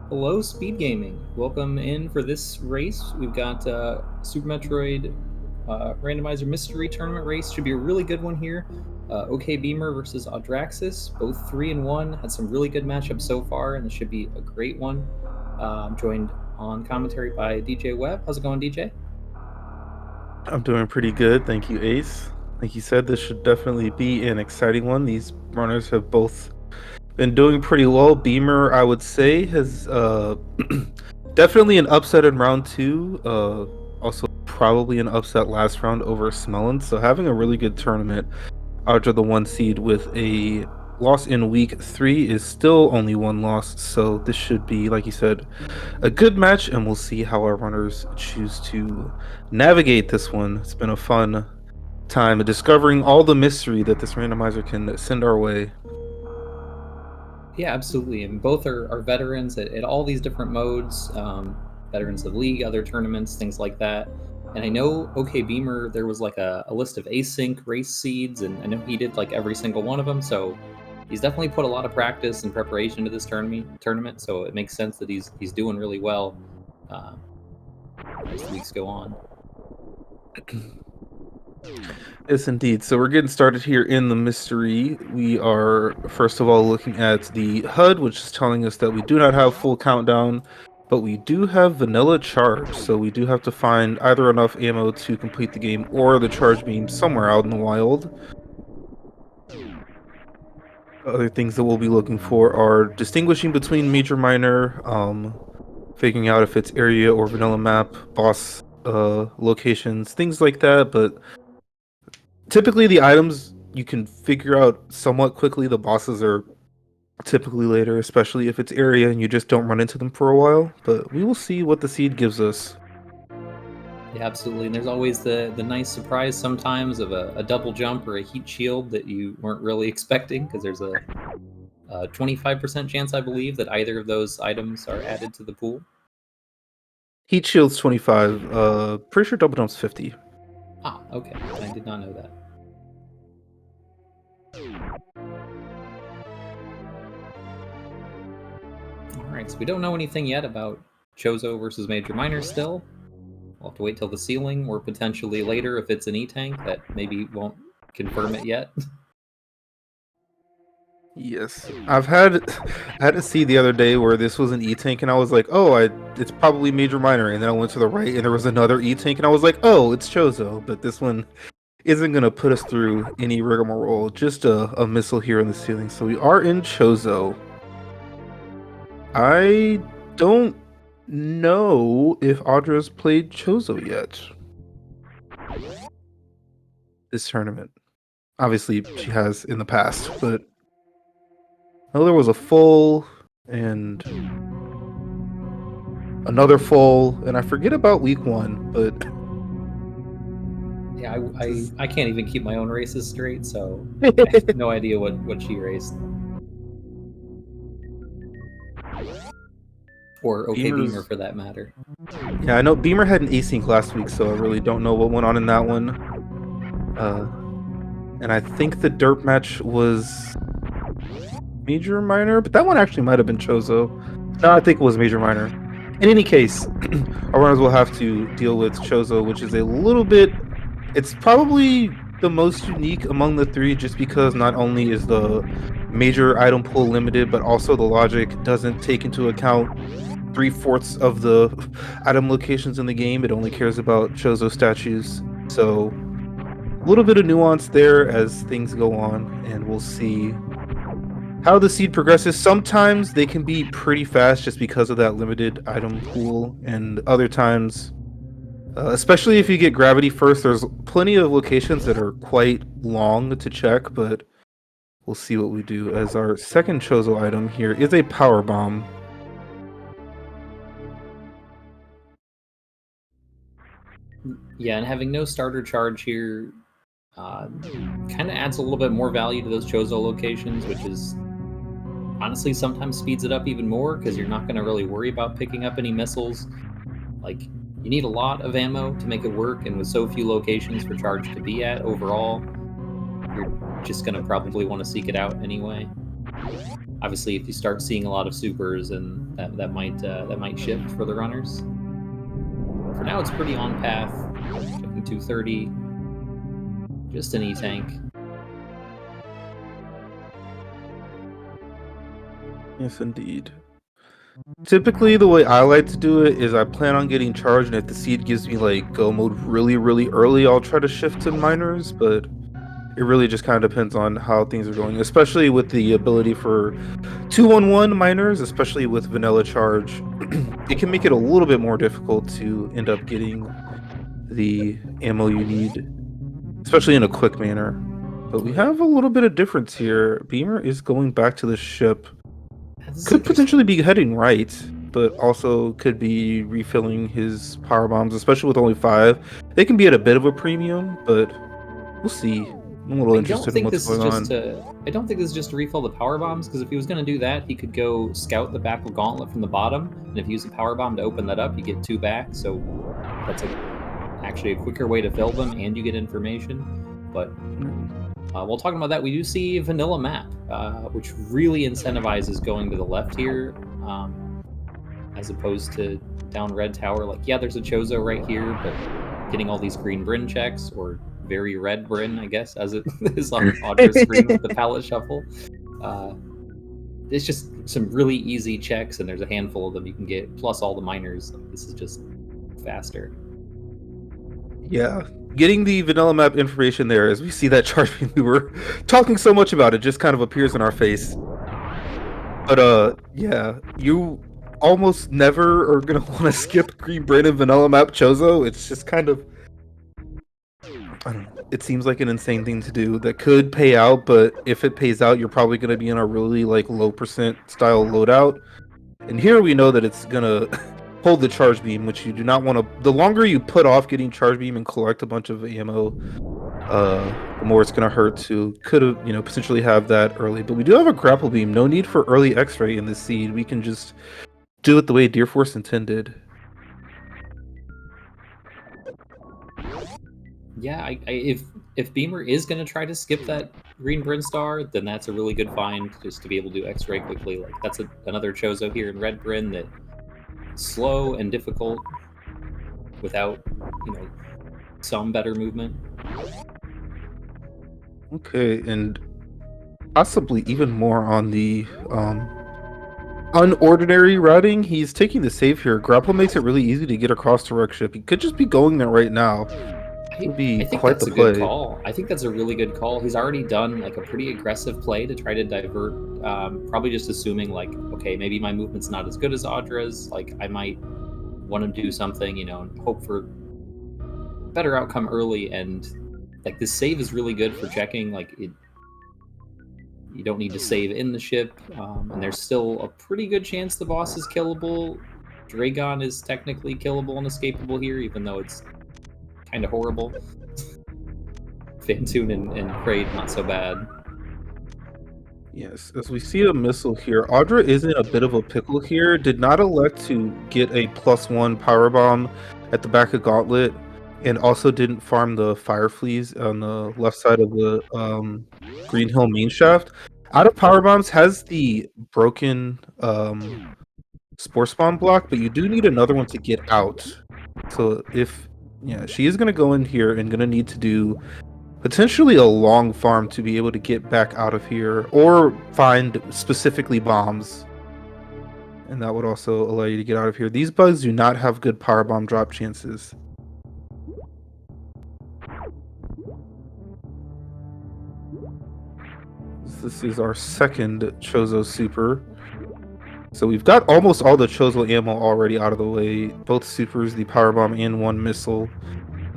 Hello, SpeedGaming. Welcome in for this race. We've got Super Metroid Randomizer Mystery Tournament race. Should be a really good one here. OK Beamer versus Audraxys, both 3-1. Had some really good matchups so far, and this should be a great one. I'm joined on commentary by DJ Webb. How's it going, DJ? I'm doing pretty good, thank you, Ace. Like you said, this should definitely be an exciting one. These runners have both been doing pretty well. Beamer, I would say, has definitely an upset in round two. Also, probably an upset last round over Smellin. So having a really good tournament after the one seed with a loss in week 3 is still only one loss. So this should be, like you said, a good match, and we'll see how our runners choose to navigate this one. It's been a fun time discovering all the mystery that this randomizer can send our way. Yeah, absolutely. And both are veterans at all these different modes, veterans of League, other tournaments, things like that. And I know OK Beamer, there was like a list of async race seeds, and I know he did like every single one of them. So he's definitely put a lot of practice and preparation to this tournament. So it makes sense that he's doing really well as the weeks go on. Yes, indeed. So we're getting started here in the mystery. We are, first of all, looking at the HUD, which is telling us that we do not have full countdown, but we do have vanilla charge. So we do have to find either enough ammo to complete the game or the charge beam somewhere out in the wild. Other things that we'll be looking for are distinguishing between major, minor, figuring out if it's area or vanilla map, boss locations, things like that. But typically the items you can figure out somewhat quickly. The bosses are typically later, especially if it's area and you just don't run into them for a while. But we will see what the seed gives us. Yeah, absolutely. And there's always the nice surprise sometimes of a double jump or a heat shield that you weren't really expecting, because there's a 25% chance, I believe, that either of those items are added to the pool. Heat shield's 25. Pretty sure double jump's 50. Ah, okay. I did not know that. Alright, so we don't know anything yet about Chozo versus Major Minor still. We'll have to wait till the ceiling, or potentially later if it's an E-Tank that maybe won't confirm it yet. Yes, I had to see the other day where this was an E-Tank, and I was like, oh, it's probably major minor, and then I went to the right, and there was another E-Tank, and I was like, oh, it's Chozo, but this one isn't gonna put us through any rigmarole, just a missile here in the ceiling. So we are in Chozo. I don't know if Audra's played Chozo yet. This tournament. Obviously, she has in the past, but I know there was a full and another full, and I forget about week 1, but Yeah, I can't even keep my own races straight, so I have no idea what she raced. Or OK Beamer, for that matter. Yeah, I know Beamer had an async last week, so I really don't know what went on in that one. And I think the dirt match was major minor, but that one actually might have been Chozo. No, I think it was major minor. In any case, our runners will have to deal with Chozo, which is a little bit. It's probably the most unique among the three, just because not only is the major item pool limited, but also the logic doesn't take into account 3/4 of the item locations in the game. It only cares about Chozo statues. So a little bit of nuance there as things go on, and we'll see how the seed progresses. Sometimes they can be pretty fast just because of that limited item pool, and other times, especially if you get gravity first, there's plenty of locations that are quite long to check, but we'll see what we do. As our second Chozo item here is a power bomb. Yeah, and having no starter charge here kind of adds a little bit more value to those Chozo locations, which is honestly sometimes speeds it up even more, because you're not going to really worry about picking up any missiles. Like, you need a lot of ammo to make it work, and with so few locations for charge to be at overall, you're just going to probably want to seek it out anyway. Obviously, if you start seeing a lot of supers, and that might shift for the runners. For now, it's pretty on path. Checking 230. Just an E-tank. Yes, indeed. Typically, the way I like to do it is I plan on getting charged, and if the seed gives me like go mode really, really early, I'll try to shift to minors, but it really just kind of depends on how things are going, especially with the ability for 2-on-1 minors, especially with vanilla charge. It can make it a little bit more difficult to end up getting the ammo you need, especially in a quick manner. But we have a little bit of difference here. Beamer is going back to the ship. Could potentially be heading right, but also could be refilling his power bombs, especially with only 5. They can be at a bit of a premium, but we'll see. I'm a little interested in what's going on. I don't think this is just to refill the power bombs, because if he was going to do that, he could go scout the back of Gauntlet from the bottom, and if you use a power bomb to open that up, you get 2 back. So that's actually a quicker way to fill them, and you get information. But while talking about that, we do see vanilla map, which really incentivizes going to the left here, as opposed to down red tower. Like, yeah, there's a Chozo right here, but getting all these green Bryn checks, or very red Bryn, I guess, as it is on Audra's screen with the palette shuffle. It's just some really easy checks, and there's a handful of them you can get, plus all the minors. This is just faster. Yeah, getting the vanilla map information there as we see that charge beam we were talking so much about, it just kind of appears in our face. But yeah, you almost never are gonna want to skip green Bryn and vanilla map Chozo. It's just kind of, I don't know, it seems like an insane thing to do that could pay out, but if it pays out, you're probably gonna be in a really like low percent style loadout. And here we know that it's gonna hold the charge beam, which you do not want to. The longer you put off getting charge beam and collect a bunch of ammo, the more it's gonna hurt to potentially have that early. But we do have a grapple beam. No need for early X-ray in this seed. We can just do it the way Deer Force intended. Yeah, if Beamer is going to try to skip that green Bryn Star, then that's a really good find, just to be able to do X-ray quickly. Like, that's another Chozo here in red Bryn that slow and difficult without, some better movement. Okay, and possibly even more on the unordinary routing. He's taking the save here. Grapple makes it really easy to get across to wreck ship. He could just be going there right now. It would be quite the play. Good call. I think that's a really good call. He's already done like a pretty aggressive play to try to divert, probably just assuming like, okay, maybe my movement's not as good as Audra's. Like, I might want to do something, and hope for better outcome early. And like, this save is really good for checking. Like, you don't need to save in the ship, and there's still a pretty good chance the boss is killable. Dragon is technically killable and escapable here, even though it's kind of horrible. Fantoon and Kraid, not so bad. Yes, as we see a missile here, Audra is in a bit of a pickle here. Did not elect to get a +1 power bomb at the back of Gauntlet, and also didn't farm the fire fleas on the left side of the Green Hill main shaft. Out of power bombs has the broken spore spawn block, but you do need another one to get out. So she is going to go in here and going to need to do potentially a long farm to be able to get back out of here, or find specifically bombs. And that would also allow you to get out of here. These bugs do not have good power bomb drop chances. This is our second Chozo super. So we've got almost all the Chozo ammo already out of the way. Both supers, the power bomb, and 1 missile.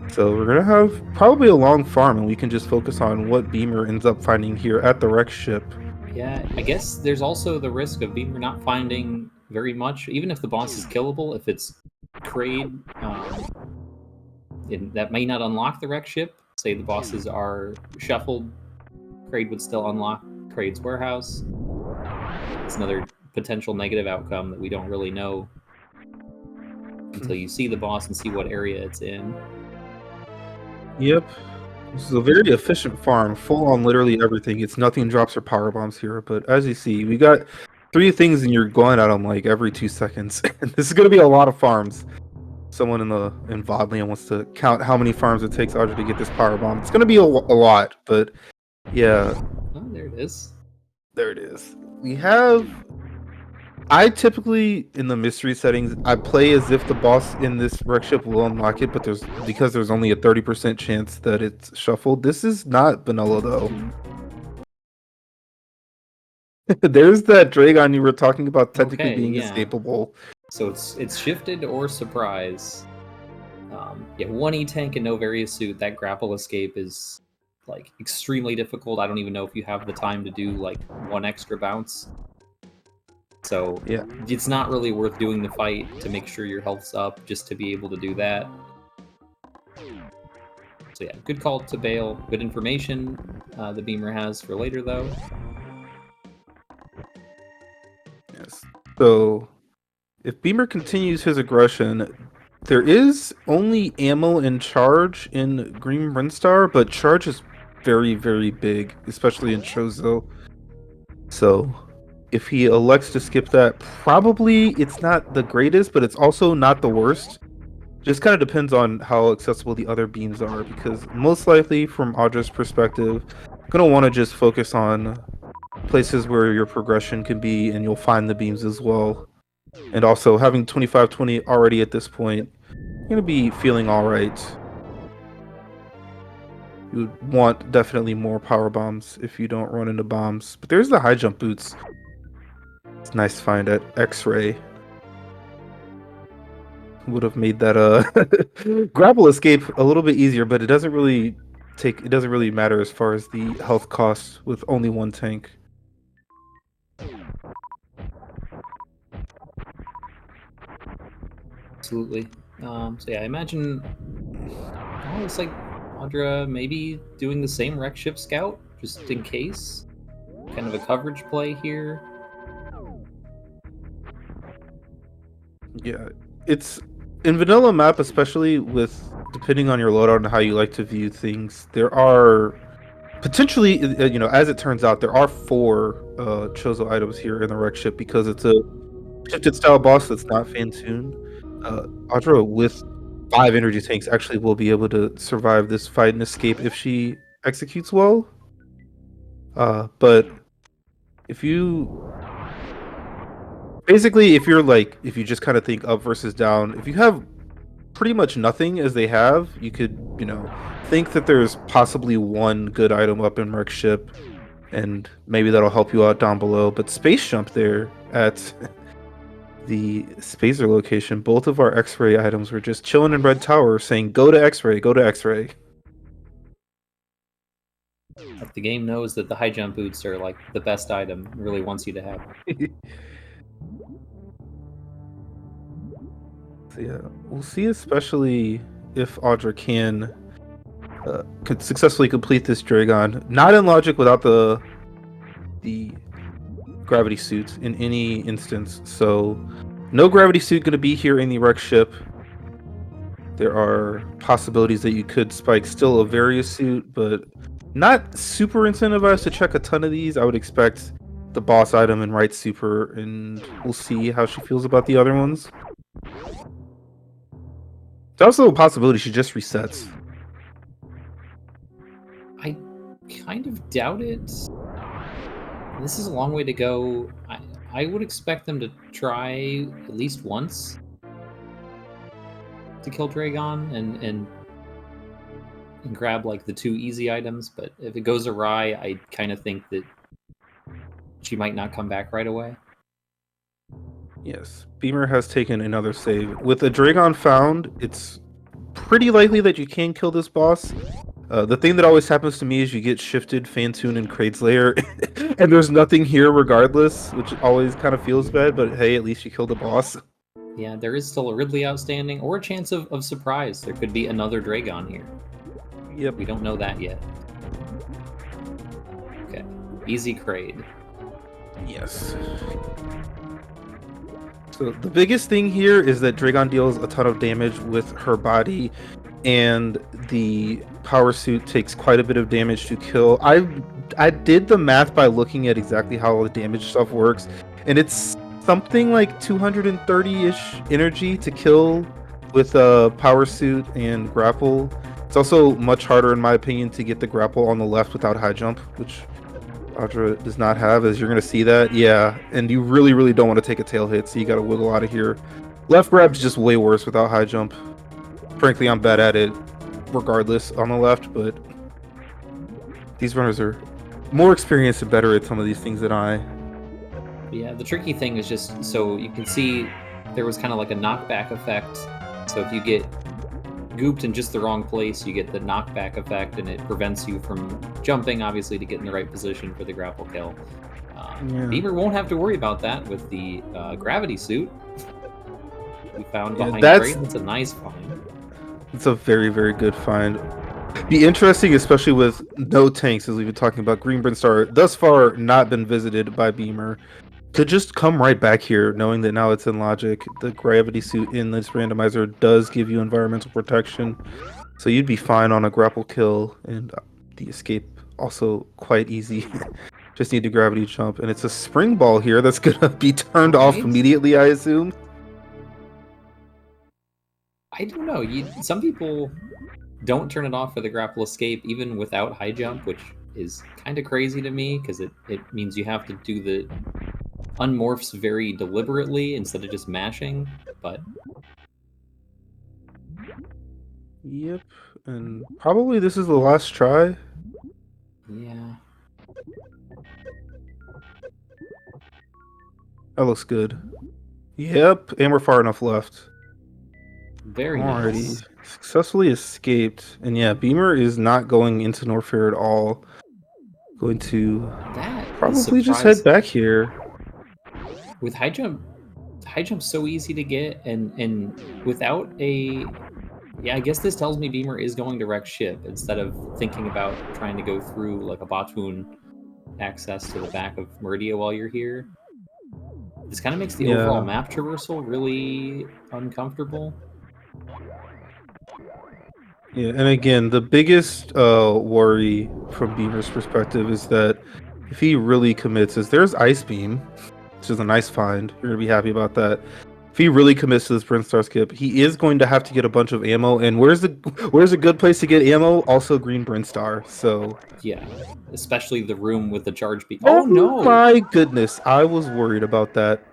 So we're gonna have probably a long farm, and we can just focus on what Beamer ends up finding here at the wreck ship. Yeah, I guess there's also the risk of Beamer not finding very much, even if the boss is killable. If it's Kraid, that may not unlock the wreck ship. Say the bosses are shuffled, Kraid would still unlock Kraid's warehouse. It's another potential negative outcome that we don't really know until you see the boss and see what area it's in. Yep. This is a very efficient farm, full on literally everything. It's nothing drops or power bombs here, but as you see, we got 3 things and you're going at them like every 2 seconds. And this is going to be a lot of farms. Someone in Vodland wants to count how many farms it takes Audra to get this power bomb. It's going to be a lot, but yeah. Oh, there it is. There it is. We have. I typically, in the mystery settings, I play as if the boss in this wreck ship will unlock it, but because there's only a 30% chance that it's shuffled. This is not vanilla though. There's that Dragon you were talking about technically being escapable. So it's shifted or surprise. Yeah, 1 E-tank and no various suit. That grapple escape is like extremely difficult. I don't even know if you have the time to do like 1 extra bounce. So yeah, it's not really worth doing the fight to make sure your health's up just to be able to do that. So yeah, good call to bail. Good information the Beamer has for later though. Yes. So if Beamer continues his aggression, there is only ammo and charge in Green Brinstar, but charge is very, very big, especially in Chozo. So if he elects to skip that, probably it's not the greatest, but it's also not the worst. Just kind of depends on how accessible the other beams are, because most likely, from Audra's perspective, gonna want to just focus on places where your progression can be, and you'll find the beams as well. And also, having 25-20 already at this point, you're gonna be feeling all right. You would want definitely more power bombs if you don't run into bombs. But there's the high jump boots. It's nice to find at X-Ray. Would have made that grapple escape a little bit easier, but it doesn't really matter as far as the health cost with only 1 tank. Absolutely. So yeah, I imagine it's like Audra maybe doing the same wreck ship scout just in case. Kind of a coverage play here. Yeah, it's in vanilla map, especially with depending on your loadout and how you like to view things. There are potentially, as it turns out, there are 4 Chozo items here in the wreck ship because it's a shifted style boss that's not Fantoon. Audra with 5 energy tanks actually will be able to survive this fight and escape if she executes well. But if you just kind of think up versus down, if you have pretty much nothing as they have, you could, think that there's possibly 1 good item up in Merc ship, and maybe that'll help you out down below. But Space Jump there at the Spacer location, both of our X-Ray items were just chilling in Red Tower saying, go to X-Ray, go to X-Ray. Like the game knows that the high jump boots are like the best item, it really wants you to have. So yeah, we'll see, especially if Audra could successfully complete this Dragon. Not in logic without the gravity suit in any instance. So no gravity suit going to be here in the wreck ship. There are possibilities that you could spike still a various suit, but not super incentivized to check a ton of these. I would expect the boss item and right super, and we'll see how she feels about the other ones. There's also a possibility she just resets. I kind of doubt it. This is a long way to go. I would expect them to try at least once to kill Dragon and grab like the 2 easy items, but if it goes awry, I kind of think that she might not come back right away. Yes, Beamer has taken another save. With a Dragon found, it's pretty likely that you can kill this boss. The thing that always happens to me is you get shifted Fantoon and Kraid's Lair, and there's nothing here regardless, which always kind of feels bad, but hey, at least you killed the boss. Yeah, there is still a Ridley outstanding, or a chance of surprise. There could be another Dragon here. Yep. We don't know that yet. Okay, easy Kraid. Yes. So the biggest thing here is that Dragon deals a ton of damage with her body. and the power suit takes quite a bit of damage to kill. I did the math by looking at exactly how all the damage stuff works, and it's something like 230-ish energy to kill with a power suit and grapple. It's also much harder, in my opinion, to get the grapple on the left without high jump, which Audra does not have, as you're going to see that. Yeah, and you really, really don't want to take a tail hit, so you got to wiggle out of here. Left grab's just way worse without high jump. Frankly, I'm bad at it regardless on the left, but these runners are more experienced and better at some of these things than I. Yeah, the tricky thing is just, so you can see there was kind of like a knockback effect. So if you get gooped in just the wrong place, you get the knockback effect, and it prevents you from jumping, obviously, to get in the right position for the grapple kill. Beamer won't have to worry about that with the gravity suit. We found behind Drake. That's a nice find. It's a very, very good find. Be interesting, especially with no tanks, as we've been talking about. Green Brinstar thus far not been visited by Beamer. To just come right back here, knowing that now it's in logic, the gravity suit in this randomizer does give you environmental protection, so you'd be fine on a grapple kill, and the escape also quite easy. Just need to gravity jump, and it's a spring ball here that's gonna be turned off immediately, I assume. I don't know. Some people don't turn it off for the grapple escape, even without high jump, which is kind of crazy to me, because it means you have to do the unmorphs very deliberately instead of just mashing, but... Yep, and probably this is the last try. Yeah. That looks good. Yep, and we're far enough left. Very nice. Successfully escaped. And yeah, Beamer is not going into Norfair at all. Going to probably just head back here. With high jump's so easy to get, and without a... Yeah, I guess this tells me Beamer is going to wreck ship instead of thinking about trying to go through like a Batoon access to the back of Meridia while you're here. This kind of makes the overall map traversal really uncomfortable. Yeah, and again, the biggest worry from Beamer's perspective is that if he really commits, there's Ice Beam, which is a nice find. You're gonna be happy about that. If he really commits to this Brinstar skip, he is going to have to get a bunch of ammo. And where's a good place to get ammo? Also Green Brinstar. So yeah, especially the room with the charge beam. Oh no! My goodness, I was worried about that.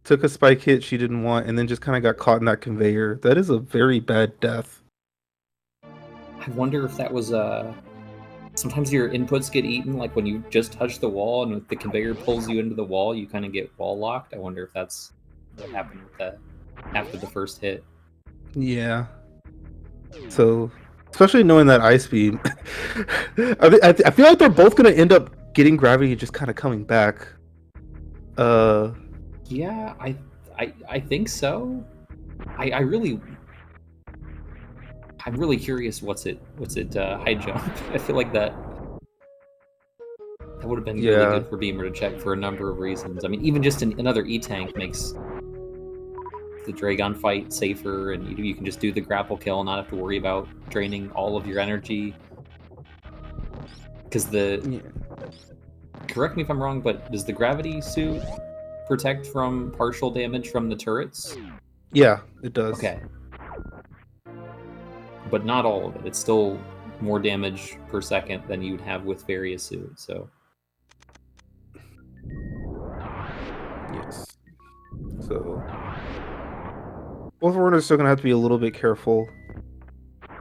Took a spike hit she didn't want, and then just kind of got caught in that conveyor. That is a very bad death. I wonder if that was sometimes your inputs get eaten, like when you just touch the wall and if the conveyor pulls you into the wall, you kind of get wall locked. I wonder if that's what happened with that after the first hit. Yeah. So, especially knowing that Ice Beam, I feel like they're both going to end up getting gravity and just kind of coming back. Yeah, I think so. I'm really curious what's it high jump. I feel like that would have been really good for Beamer to check for a number of reasons. I mean, even just another E-tank makes the Dragon fight safer, and you can just do the grapple kill and not have to worry about draining all of your energy. Because correct me if I'm wrong, but does the gravity suit protect from partial damage from the turrets? Yeah, it does. Okay. But not all of it. It's still more damage per second than you'd have with various suits, so... Yes. So... both runners are still going to have to be a little bit careful.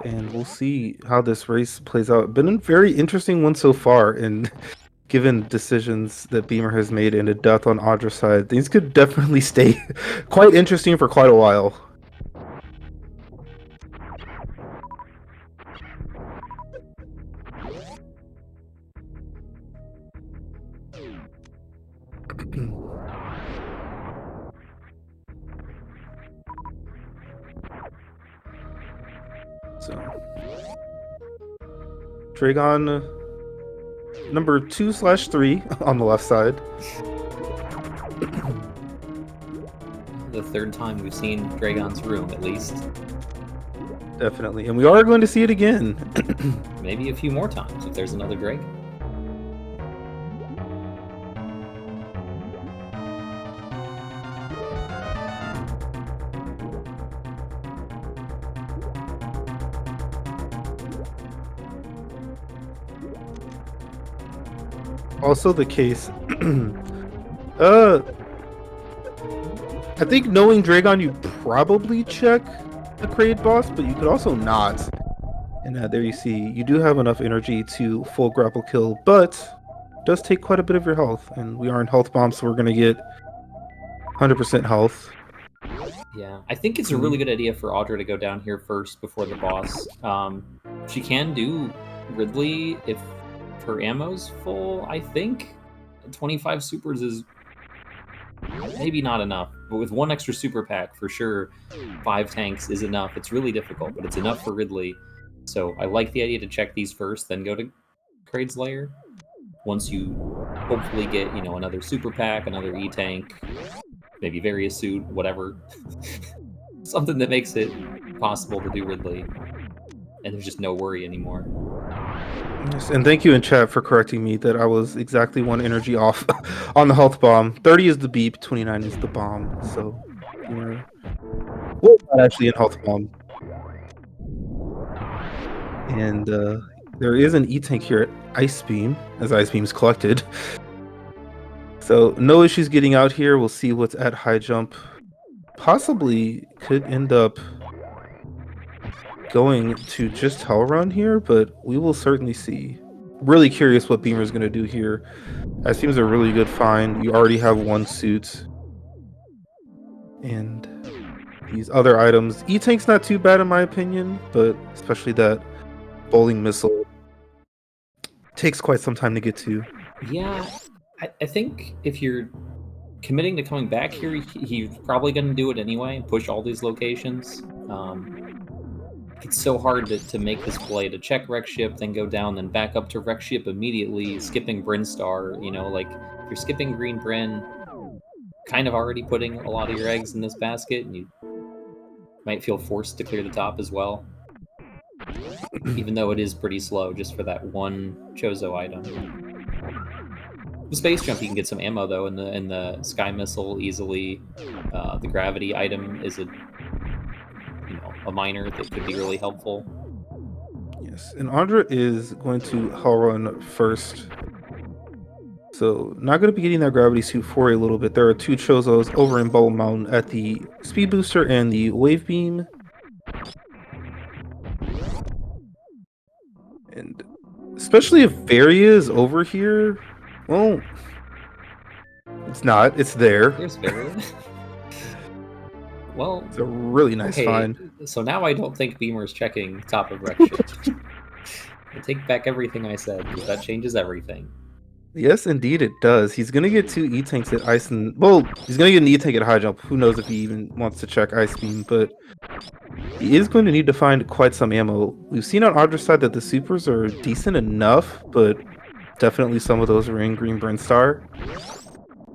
And we'll see how this race plays out. Been a very interesting one so far, and given decisions that Beamer has made and a death on Audra's side, things could definitely stay quite interesting for quite a while. So, Dragon number 2/3 on the left side. the third time we've seen Dragon's Room, at least. Definitely. And we are going to see it again. Maybe a few more times if there's another dragon. Also the case. I think knowing Dragon, you probably check the Kraid boss, but you could also not. And there you see, you do have enough energy to full grapple kill, but it does take quite a bit of your health. And we are in health bomb, so we're going to get 100% health. Yeah, I think it's a really good idea for Audra to go down here first before the boss. She can do Ridley if her ammo's full, I think. 25 supers is maybe not enough, but with one extra super pack, for sure, 5 tanks is enough. It's really difficult, but it's enough for Ridley. So I like the idea to check these first, then go to Kraid's Lair. Once you hopefully get, another super pack, another E-tank, maybe various suit, whatever. Something that makes it possible to do Ridley. And there's just no worry anymore. Yes, and thank you in chat for correcting me that I was exactly 1 energy off on the health bomb. 30 is the beep, 29 is the bomb. So we're not actually in health bomb. And there is an E-tank here at Ice Beam, as Ice Beam's collected. So no issues getting out here. We'll see what's at high jump. Possibly could end up going to just Hell Run here, but we will certainly see. Really curious what Beamer's going to do here. That seems a really good find. You already have 1 suit. And these other items. E-Tank's not too bad in my opinion, but especially that bowling missile takes quite some time to get to. Yeah, I think if you're committing to coming back here, he's probably going to do it anyway, push all these locations. It's so hard to make this play, to check Wreck Ship, then go down, then back up to Wreck Ship immediately, skipping Bryn Star. Like, if you're skipping Green Bryn, kind of already putting a lot of your eggs in this basket, and you might feel forced to clear the top as well. Even though it is pretty slow, just for that 1 Chozo item. The space jump, you can get some ammo though, in the sky missile easily. The gravity item is a miner that could be really helpful. Yes, and Audra is going to Hell Run first. So not going to be getting that gravity suit for a little bit. There are 2 Chozos over in Bubble Mountain at the Speed Booster and the Wave Beam. And especially if Varia is over here, well, it's not. It's there. There's Varia. Well, it's a really nice find. So now I don't think Beamer's checking top of Wreck Ship. I take back everything I said, because that changes everything. Yes, indeed it does. He's going to get 2 E-Tanks at Ice and... Well, he's going to get an E-Tank at High Jump. Who knows if he even wants to check Ice Beam, but he is going to need to find quite some ammo. We've seen on Audra's side that the supers are decent enough, but definitely some of those are in Green Bryn Star.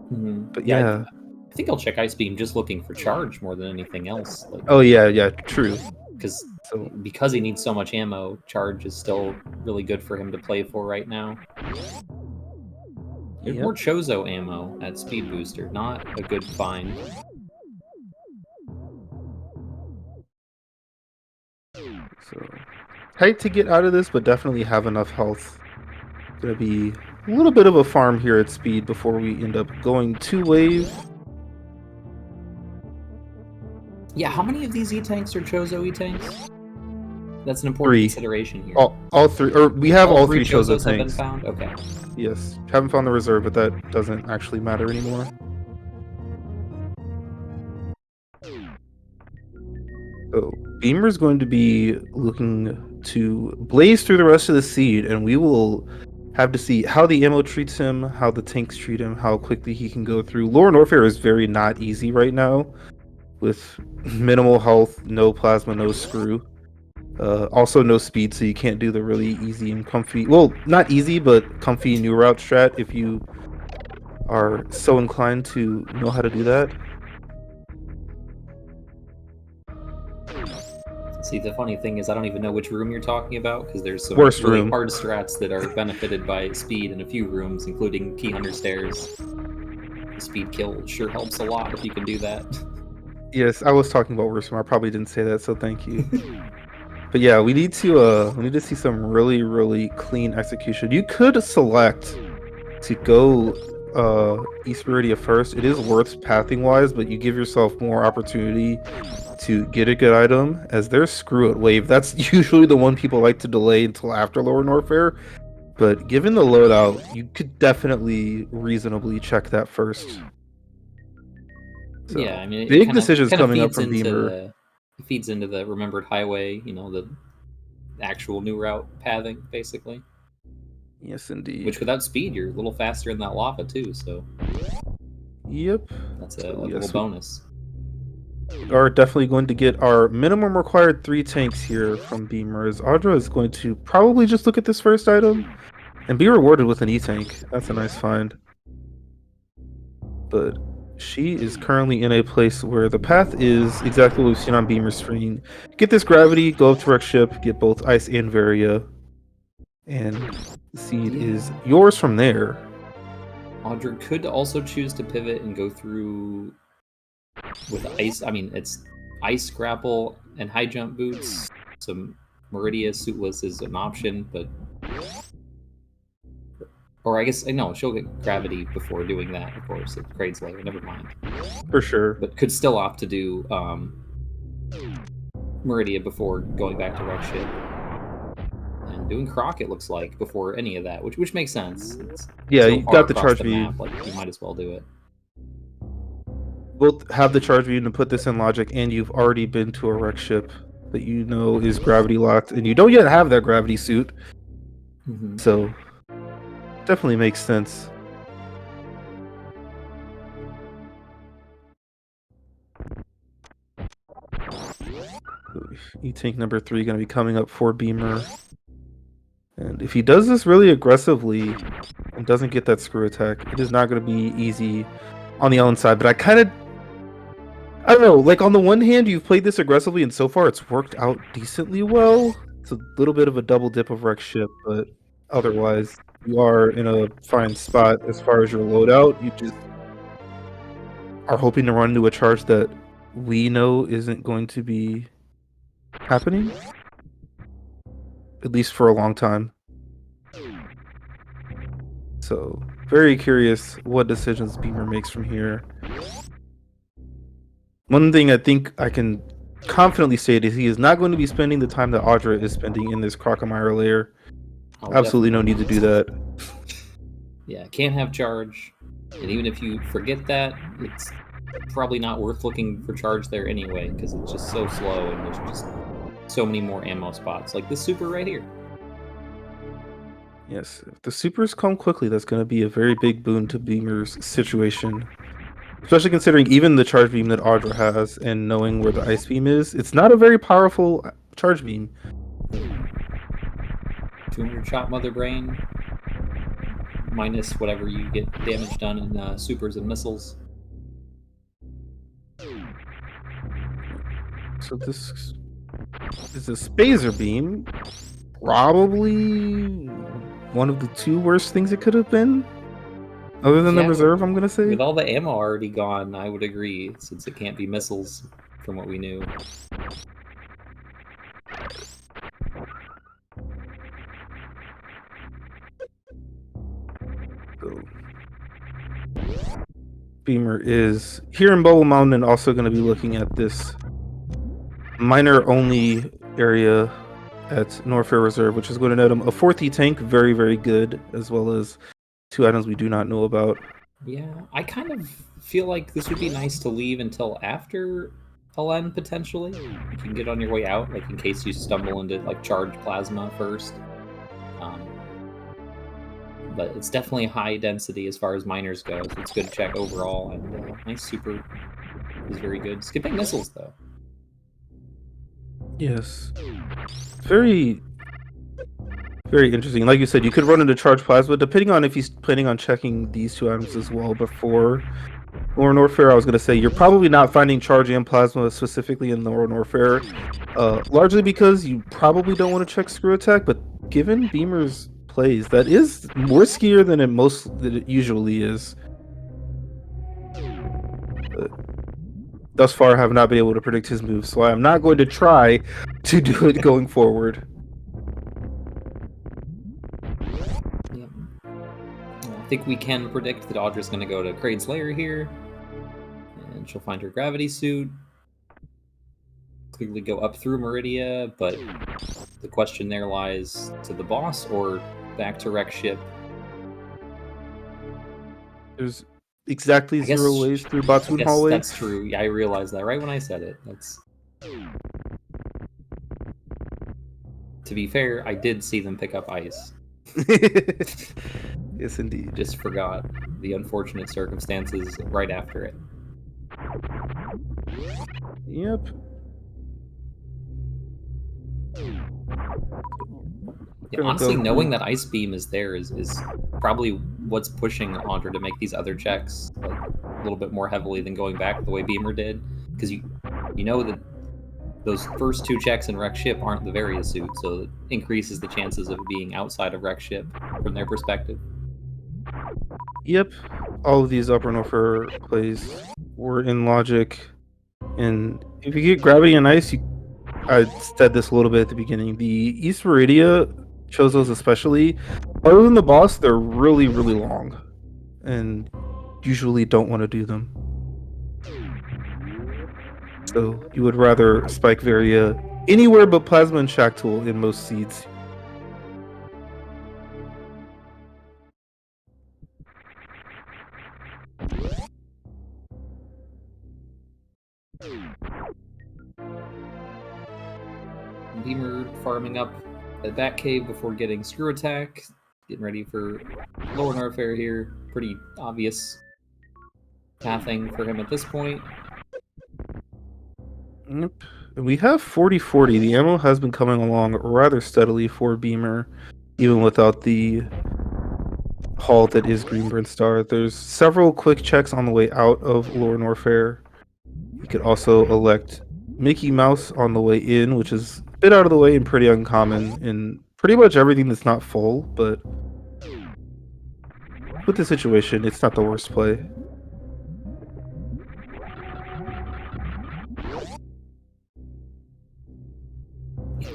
But yeah. I think I'll check Ice Beam just looking for charge more than anything else. Like, oh, yeah, true. Because he needs so much ammo, charge is still really good for him to play for right now. There's more Chozo ammo at Speed Booster, not a good find. So, tight to get out of this, but definitely have enough health. Gonna be a little bit of a farm here at Speed before we end up going to Wave. Yeah, how many of these E-Tanks are Chozo E-Tanks? That's an important consideration here. All 3, or we have all 3 Chozo Chozos tanks. Have been found? Okay. Yes, haven't found the reserve, but that doesn't actually matter anymore. So Beamer's going to be looking to blaze through the rest of the seed, and we will have to see how the ammo treats him, how the tanks treat him, how quickly he can go through. Lore Warfare is very not easy right now, with minimal health, no plasma, no screw. Also no speed, so you can't do the really easy and comfy, well, not easy, but comfy new route strat if you are so inclined to know how to do that. See, the funny thing is, I don't even know which room you're talking about because there's some Worst really room. hard strats that are benefited by speed in a few rooms, including Key Hunter Stairs. The speed kill sure helps a lot if you can do that. Yes, I was talking about worst room. I probably didn't say that, so thank you. But yeah, we need to see some really, really clean execution. You could select to go East Meridia first. It is worth pathing wise, but you give yourself more opportunity to get a good item, as there's Screw It Wave. That's usually the one people like to delay until after Lower Norfair. But given the loadout, you could definitely reasonably check that first. So, Yeah, I mean, it big kind decisions of coming up feeds from into Beamer. it feeds into the remembered highway. You know, the actual new route pathing, basically. Yes, indeed. Which without speed, you're a little faster in that lava too. So Yep. that's a So, little yes, bonus. we are definitely going to get our minimum required 3 tanks here from Beamer, as Audra is going to probably just look at this first item and be rewarded with an E-tank. That's a nice find. But she is currently in a place where the path is exactly what we've seen on Beamer's screen. Get this gravity, go up to Rex ship, get both Ice and Varia, and the seed is yours from there. Audra could also choose to pivot and go through with ice. I mean, it's ice grapple and high jump boots. So Meridia suitless is an option, but or I guess no, she'll get gravity before doing that. Of course, it grades later. Never mind. For sure. But could still opt to do Meridia before going back to Rex ship. And doing Croc, it looks like, before any of that, which makes sense. It's Yeah, so you far got the across charge the beam. map, like you might as well do it. We'll have the charge beam to put this in logic, and you've already been to a Rex ship that you know is gravity locked, and you don't yet have that gravity suit. Mm-hmm. So definitely makes sense. E-tank number 3 going to be coming up for Beamer. And if he does this really aggressively and doesn't get that screw attack, it is not going to be easy on the Ellen side. But I don't know, like on the one hand, you've played this aggressively and so far it's worked out decently well. It's a little bit of a double dip of Rex ship, but otherwise you are in a fine spot as far as your loadout. You just are hoping to run into a charge that we know isn't going to be happening, at least for a long time. So very curious what decisions Beamer makes from here. One thing I think I can confidently state is he is not going to be spending the time that Audra is spending in this Crocomire lair. Absolutely no need to do that. Yeah, can't have charge. And even if you forget that, it's probably not worth looking for charge there anyway, because it's just so slow and there's just so many more ammo spots. Like this super right here. Yes, if the supers come quickly, that's going to be a very big boon to Beamer's situation. Especially considering even the charge beam that Audra has and knowing where the ice beam is, it's not a very powerful charge beam. 200 shot Mother Brain, minus whatever you get damage done in supers and missiles. So this is a Spazer beam. Probably one of the 2 worst things it could have been. Other than the reserve, I'm going to say. With all the ammo already gone, I would agree, since it can't be missiles from what we knew. So, Beamer is here in Bubble Mountain and also going to be looking at this miner-only area at Norfair Reserve, which is going to net him a 4th E-tank, very, very good, as well as 2 items we do not know about. Yeah, I kind of feel like this would be nice to leave until after LN, potentially. You can get on your way out, like in case you stumble into like charged plasma first. But it's definitely high density as far as miners go, so it's good to check overall, and nice super is very good. Skipping missiles, though. Yes. Very, very interesting. Like you said, you could run into charged plasma, depending on if he's planning on checking these 2 items as well before Modern Warfare, I was going to say, you're probably not finding Charge and Plasma specifically in Modern Warfare, largely because you probably don't want to check Screw Attack, but given Beamer's plays, that is more riskier than it usually is. Thus far, I have not been able to predict his moves, so I am not going to try to do it going forward. Yep. I think we can predict that Audra's going to go to Kraid's Lair here, and she'll find her gravity suit. Clearly go up through Meridia, but the question there lies to the boss or back to Wreck Ship. There's exactly 0 ways through Batoon Hallway. That's true. Yeah, I realized that right when I said it. That's. To be fair, I did see them pick up ice. Yes, indeed. Just forgot the unfortunate circumstances right after it. Yep. Yeah, honestly, knowing that Ice Beam is there is probably what's pushing Audra to make these other checks like a little bit more heavily than going back the way Beamer did, because you know that those first 2 checks in Wreck Ship aren't the Varia suit, so it increases the chances of being outside of Wreck Ship from their perspective. Yep, all of these Upper Norfer plays were in logic, and if you get Gravity and Ice, I said this a little bit at the beginning, the East Meridia, Chozos especially, other than the boss, they're really, really long, and usually don't want to do them. So you would rather spike Varia anywhere but Plasma and Shack Tool in most seeds. Beamer farming up at that cave before getting Screw Attack, getting ready for Lower Norfair here. Pretty obvious pathing for him at this point. Yep. We have 40-40. The ammo has been coming along rather steadily for Beamer, even without the halt that is Greenburn Star. There's several quick checks on the way out of Lower Norfair. You could also elect Mickey Mouse on the way in, which is a bit out of the way and pretty uncommon in pretty much everything that's not full, but with the situation, it's not the worst play.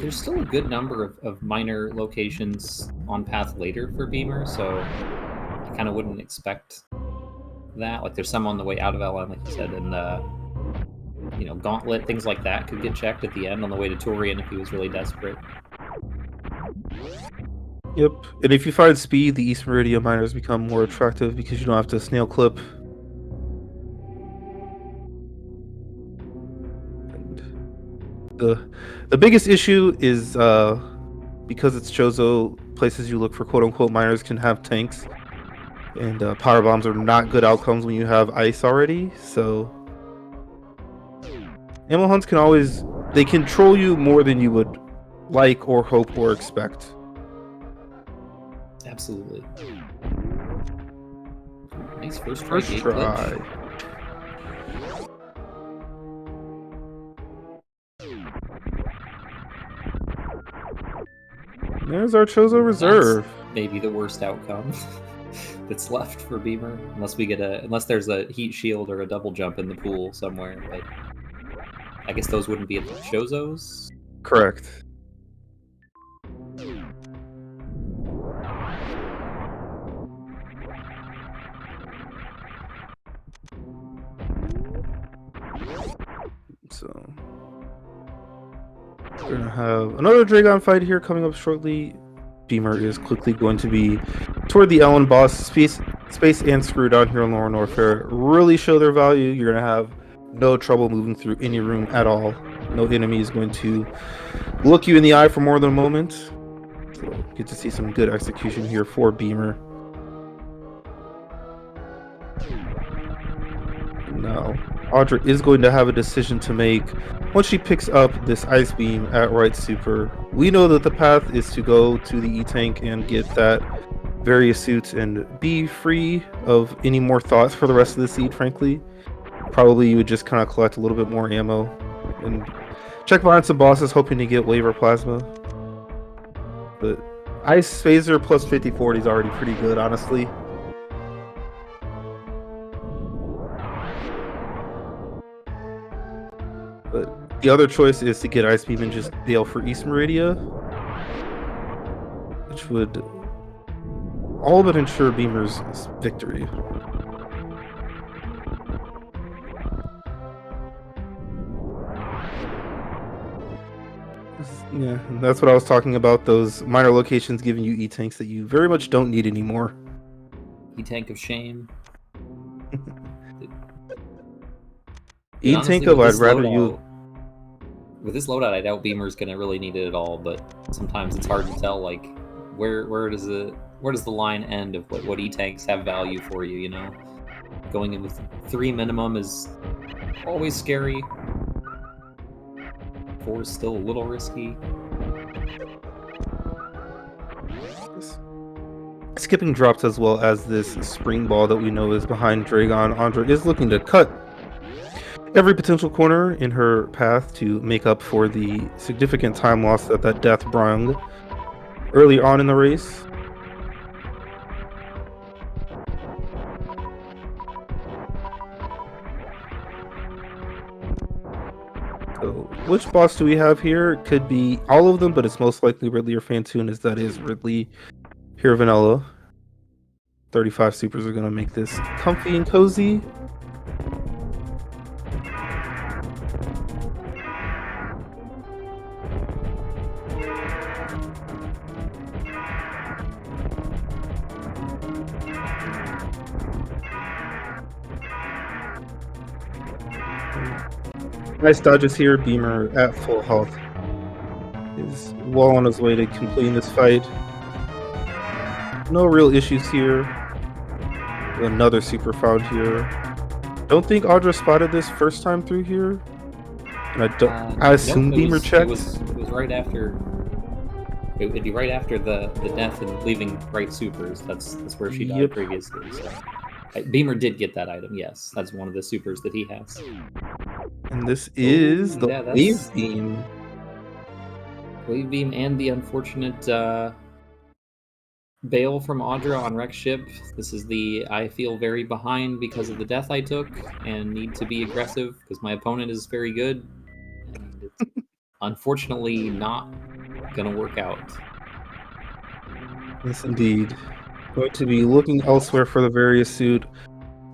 There's still a good number of minor locations on path later for Beamer, so I kind of wouldn't expect that. Like, there's some on the way out of LM, like you said, and Gauntlet, things like that could get checked at the end on the way to Torian if he was really desperate. Yep, and if you find speed, the East Meridia miners become more attractive because you don't have to snail clip. The biggest issue is because it's Chozo, places you look for quote-unquote miners can have tanks, and power bombs are not good outcomes when you have ice already, so ammo hunts they control you more than you would like or hope or expect. Absolutely. Nice first try. First try. There's our Chozo reserve. That's maybe the worst outcome that's left for Beamer, unless there's a heat shield or a double jump in the pool somewhere. But I guess those wouldn't be at the Chozos. Correct. So we're gonna have another Dragon fight here coming up shortly. Beamer is quickly going to be toward the Ellen boss. Space and Screw down here in Lower Norfair really show their value. You're gonna have no trouble moving through any room at all. No enemy is going to look you in the eye for more than a moment. So get to see some good execution here for Beamer. Now, Audra is going to have a decision to make once she picks up this Ice Beam at right super. We know that the path is to go to the E-Tank and get that various suits and be free of any more thoughts for the rest of the seed, frankly. Probably you would just kind of collect a little bit more ammo and check behind some bosses hoping to get wave or plasma. But Ice Phaser plus 50-40 is already pretty good, honestly. But the other choice is to get Ice Beam and just bail for East Meridia, which would all but ensure Beamer's victory. Yeah, that's what I was talking about, those minor locations giving you E-tanks that you very much don't need anymore. E-tank of shame. E-tank of I'd rather you... With this loadout, I doubt Beamer's gonna really need it at all, but sometimes it's hard to tell, like, where does the line end of what E-tanks have value for you, you know? Going in with 3 minimum is always scary. 4 is still a little risky. Skipping drops as well as this spring ball that we know is behind Dragon. Andra is looking to cut every potential corner in her path to make up for the significant time loss that death brought early on in the race. So, which boss do we have here? Could be all of them, but it's most likely Ridley or Fantoon, as that is Ridley here, Vanilla. 35 supers are going to make this comfy and cozy. Nice dodges here. Beamer at full health is well on his way to completing this fight. No real issues here. Another super found here. Don't think Audra spotted this first time through here. And I assume Beamer checked. It was right after. It'd be right after the death and leaving right supers. That's where she died previously. So. Beamer did get that item, yes. That's one of the supers that he has. And this is the Wave Beam. Wave Beam and the unfortunate bail from Audra on Rex ship. This is the I feel very behind because of the death I took and need to be aggressive because my opponent is very good. And it's unfortunately not going to work out. Yes, indeed. Going to be looking elsewhere for the various suit.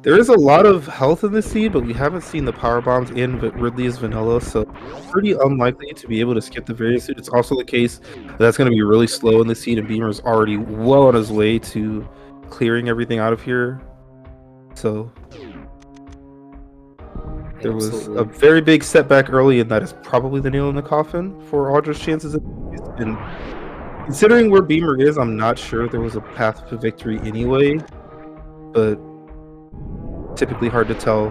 There is a lot of health in this seed, but we haven't seen the power bombs in Ridley's Vanilla, so pretty unlikely to be able to skip the various suit. It's also the case that's going to be really slow in the seed, and Beamer's already well on his way to clearing everything out of here. So there was a very big setback early, and that is probably the nail in the coffin for Audra's chances. And considering where Beamer is, I'm not sure there was a path to victory anyway, but typically hard to tell.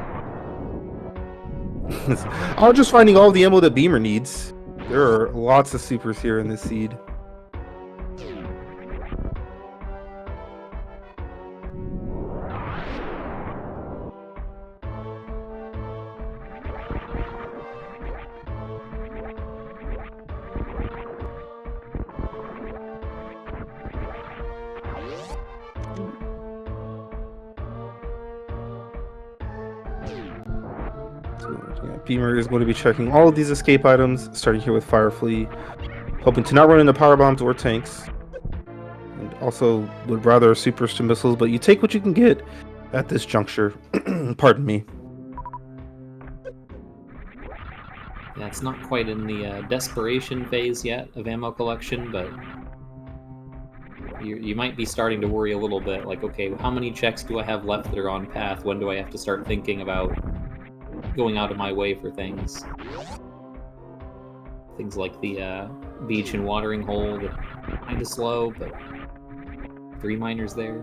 I'm just finding all the ammo that Beamer needs. There are lots of supers here in this seed. Beamer is going to be checking all of these escape items, starting here with Fire Flea, hoping to not run into power bombs or tanks, and also would rather supers to missiles, but you take what you can get at this juncture. Pardon me. Yeah, it's not quite in the desperation phase yet of ammo collection, but you might be starting to worry a little bit, like, okay, how many checks do I have left that are on path? When do I have to start thinking about going out of my way for things? Things like the beach and watering hole that kind of slow, but 3 miners there.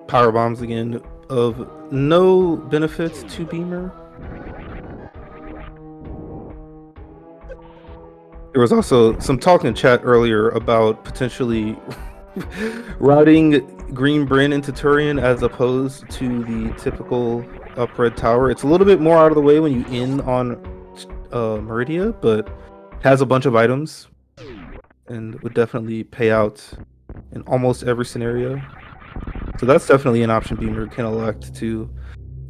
Power bombs again of no benefits to Beamer. There was also some talk in chat earlier about potentially routing Green Bryn into Turian as opposed to the typical up red tower. It's a little bit more out of the way when you in on Meridia, but has a bunch of items and would definitely pay out in almost every scenario. So that's definitely an option Beamer can elect to.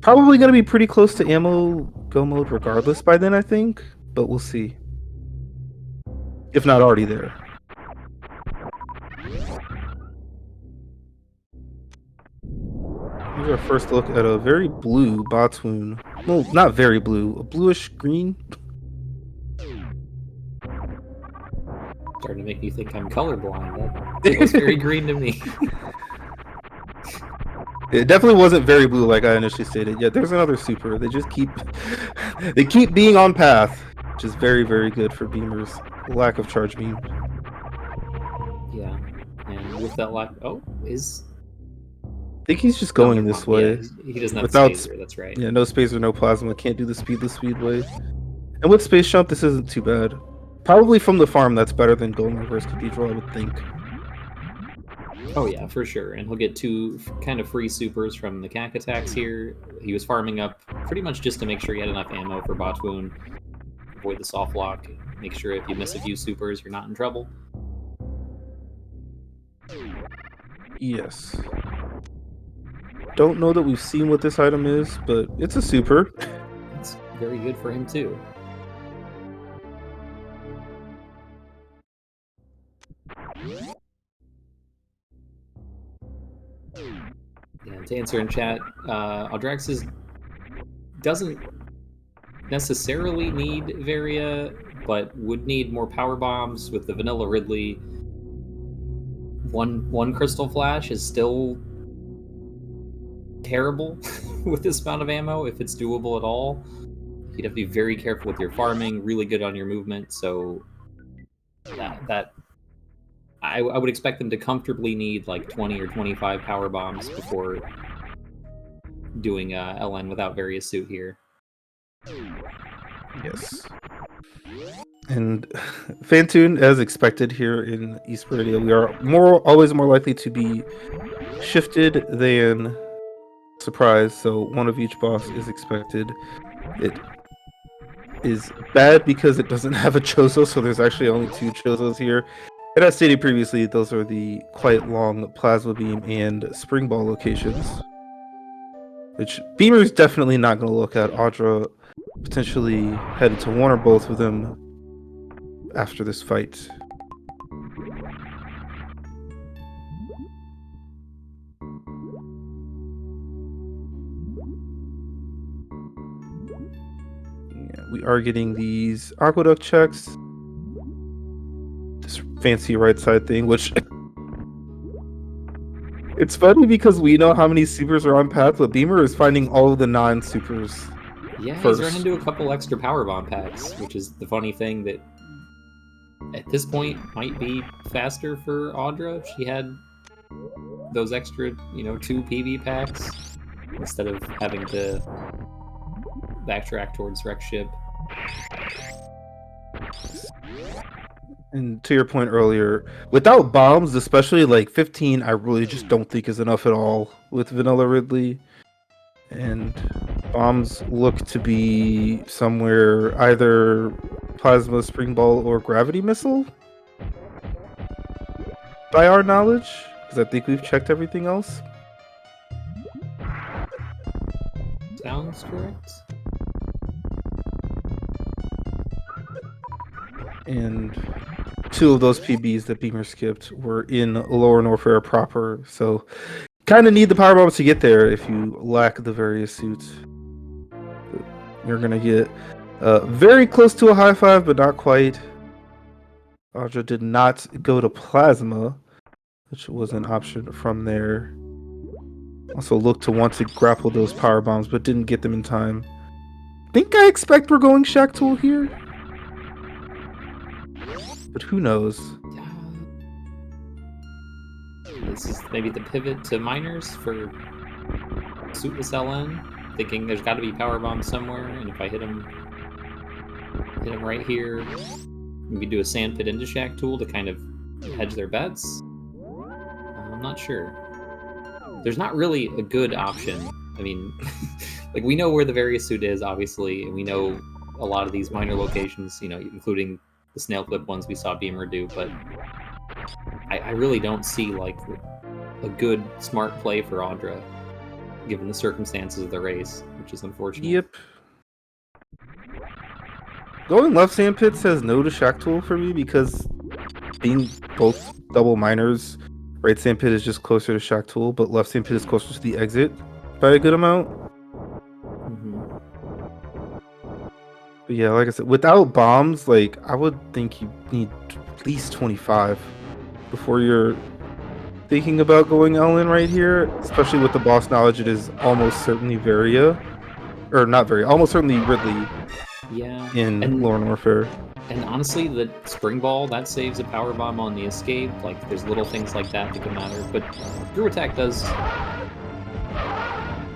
Probably going to be pretty close to ammo go mode regardless by then, I think, but we'll see. If not already there. Here's our first look at a very blue Botswoon. Well, not very blue, a bluish green. Starting to make me think I'm colorblind. That was very green to me. It definitely wasn't very blue like I initially stated. Yeah, there's another super. They just keep being on path, which is very, very good for Beamer's lack of charge beam. Yeah, and with that lack, I think he's just going this way. Yeah, he doesn't have without spacer, that's right. Yeah, no spacer, no plasma. Can't do the speedless speedway. And with space jump, this isn't too bad. Probably from the farm, that's better than going reverse cathedral, I would think. Oh yeah, for sure. And he'll get 2 kind of free supers from the cack attacks here. He was farming up pretty much just to make sure he had enough ammo for Botswoon. Avoid the soft lock. Make sure if you miss a few supers, you're not in trouble. Yes. Don't know that we've seen what this item is, but it's a super. It's very good for him too. Yeah, to answer in chat, Audraxys doesn't necessarily need Varia, but would need more power bombs with the vanilla Ridley. One crystal flash is still terrible with this amount of ammo if it's doable at all. You'd have to be very careful with your farming, really good on your movement, so that I would expect them to comfortably need like 20 or 25 power bombs before doing LN without various suit here. Yes. And Fantoon, as expected here in East Meridia, we are always more likely to be shifted than surprised, so one of each boss is expected. It is bad because it doesn't have a Chozo, so there's actually only 2 Chozos here. And as stated previously, those are the quite long Plasma Beam and Spring Ball locations, which Beamer's definitely not going to look at. Audra potentially headed to one or both of them after this fight. Yeah, we are getting these aqueduct checks. This fancy right side thing, which it's funny because we know how many supers are on path, but Beamer is finding all of the non-supers. Yeah, first. He's run into a couple extra power bomb packs, which is the funny thing that at this point might be faster for Audra if she had those extra, 2 PV packs instead of having to backtrack towards Wreck Ship. And to your point earlier, without bombs, especially like 15, I really just don't think is enough at all with Vanilla Ridley. And bombs look to be somewhere either Plasma Spring Ball or Gravity Missile, by our knowledge, because I think we've checked everything else. Sounds correct. And 2 of those PBs that Beamer skipped were in Lower Norfair proper, so kind of need the power bombs to get there if you lack the various suits. You're gonna get very close to a high five, but not quite. Audra did not go to Plasma, which was an option from there. Also looked to want to grapple those power bombs, but didn't get them in time. I expect we're going Shack Tool here, but who knows? This is maybe the pivot to miners for suitless LN. Thinking there's got to be power bombs somewhere, and if I hit him right here, maybe do a Sandpit into Shack tool to kind of hedge their bets. I'm not sure. There's not really a good option. I mean, like, we know where the various suit is, obviously, and we know a lot of these minor locations, you know, including the snail clip ones we saw Beamer do, but I really don't see, like, a good, smart play for Audra, given the circumstances of the race, which is unfortunate. Yep. Going left Sandpit says no to Shack Tool for me because being both double miners, right Sandpit is just closer to Shack Tool, but left Sandpit is closer to the exit by a good amount. But yeah, like I said, without bombs, like, I would think you need at least 25 before you're thinking about going Ellen right here, especially with the boss knowledge. It is almost certainly Varia, or not Varia, almost certainly Ridley. Yeah. In Lorne Warfare. And honestly, the Spring Ball, that saves a power bomb on the escape. Like, there's little things like that that can matter. But Through Attack does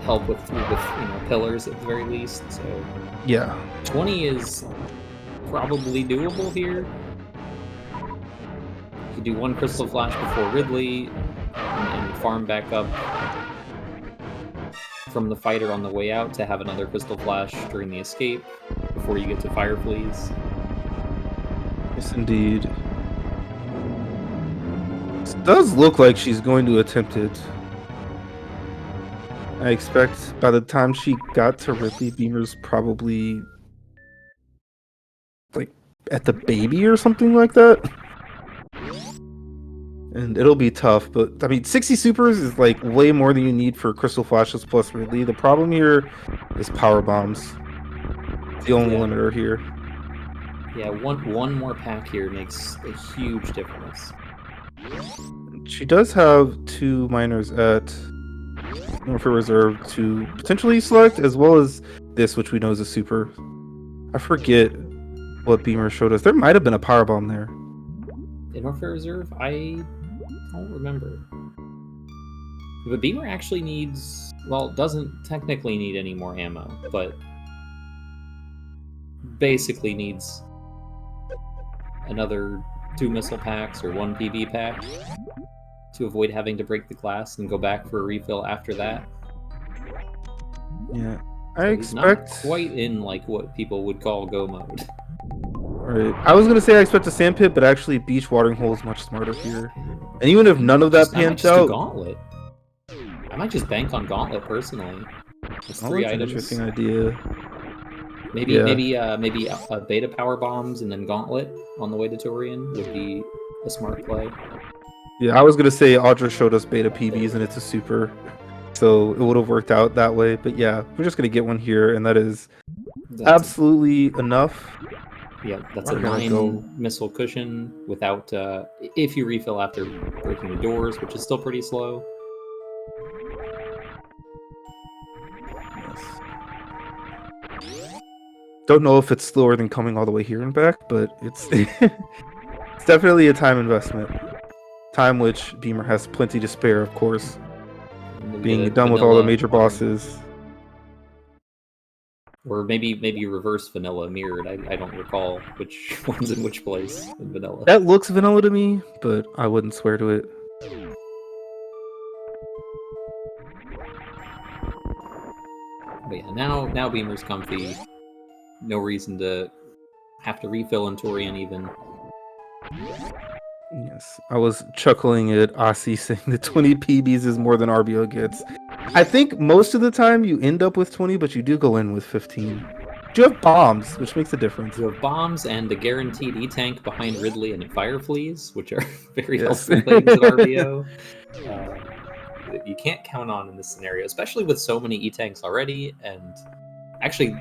help with you know, pillars at the very least. So yeah, 20 is probably doable here. You do one Crystal Flash before Ridley and farm back up from the fighter on the way out to have another Crystal Flash during the escape before you get to Fire Fleas. Yes, indeed. It does look like she's going to attempt it. I expect by the time she got to Ridley, Beamer's probably like at the baby or something like that. And it'll be tough, but I mean, 60 supers is like way more than you need for Crystal Flashes plus Ridley. The problem here is power bombs. The only limiter here. Yeah, one more pack here makes a huge difference. She does have 2 miners at Warfare Reserve to potentially select, as well as this, which we know is a super. I forget what Beamer showed us. There might have been a power bomb there. In Warfare Reserve? I don't remember. But Beamer actually needs, well, doesn't technically need any more ammo, but basically needs another 2 missile packs or 1 PB pack to avoid having to break the glass and go back for a refill after that. Yeah, so I he's expect not quite in like what people would call go mode. Right. I was gonna say I expect a Sandpit, but actually Beach Watering Hole is much smarter here. And even if none of that pans I might out, just do Gauntlet. I might just bank on Gauntlet personally. It's 3 that's items. an interesting idea. Maybe beta power bombs and then Gauntlet on the way to Torian would be a smart play. Yeah, I was gonna say Audra showed us beta PBs and it's a super, so it would have worked out that way. But yeah, we're just gonna get one here, and that is absolutely enough. Yeah, that's a 9 missile cushion without if you refill after breaking the doors, which is still pretty slow. Don't know if it's slower than coming all the way here and back, but it's it's definitely a time investment. Time which Beamer has plenty to spare, of course. Being done with all the major bosses. Or maybe reverse vanilla mirrored. I don't recall which one's in which place in vanilla. That looks vanilla to me, but I wouldn't swear to it. But yeah, now Beamer's comfy. No reason to have to refill in Torian even. Yes, I was chuckling at Aussie saying that 20 PBs is more than RBO gets. I think most of the time you end up with 20, but you do go in with 15. You have bombs, which makes a difference. You have bombs and the guaranteed E-tank behind Ridley and Fire Fleas, which are very helpful things at RBO. You can't count on in this scenario, especially with so many E-tanks already. And actually,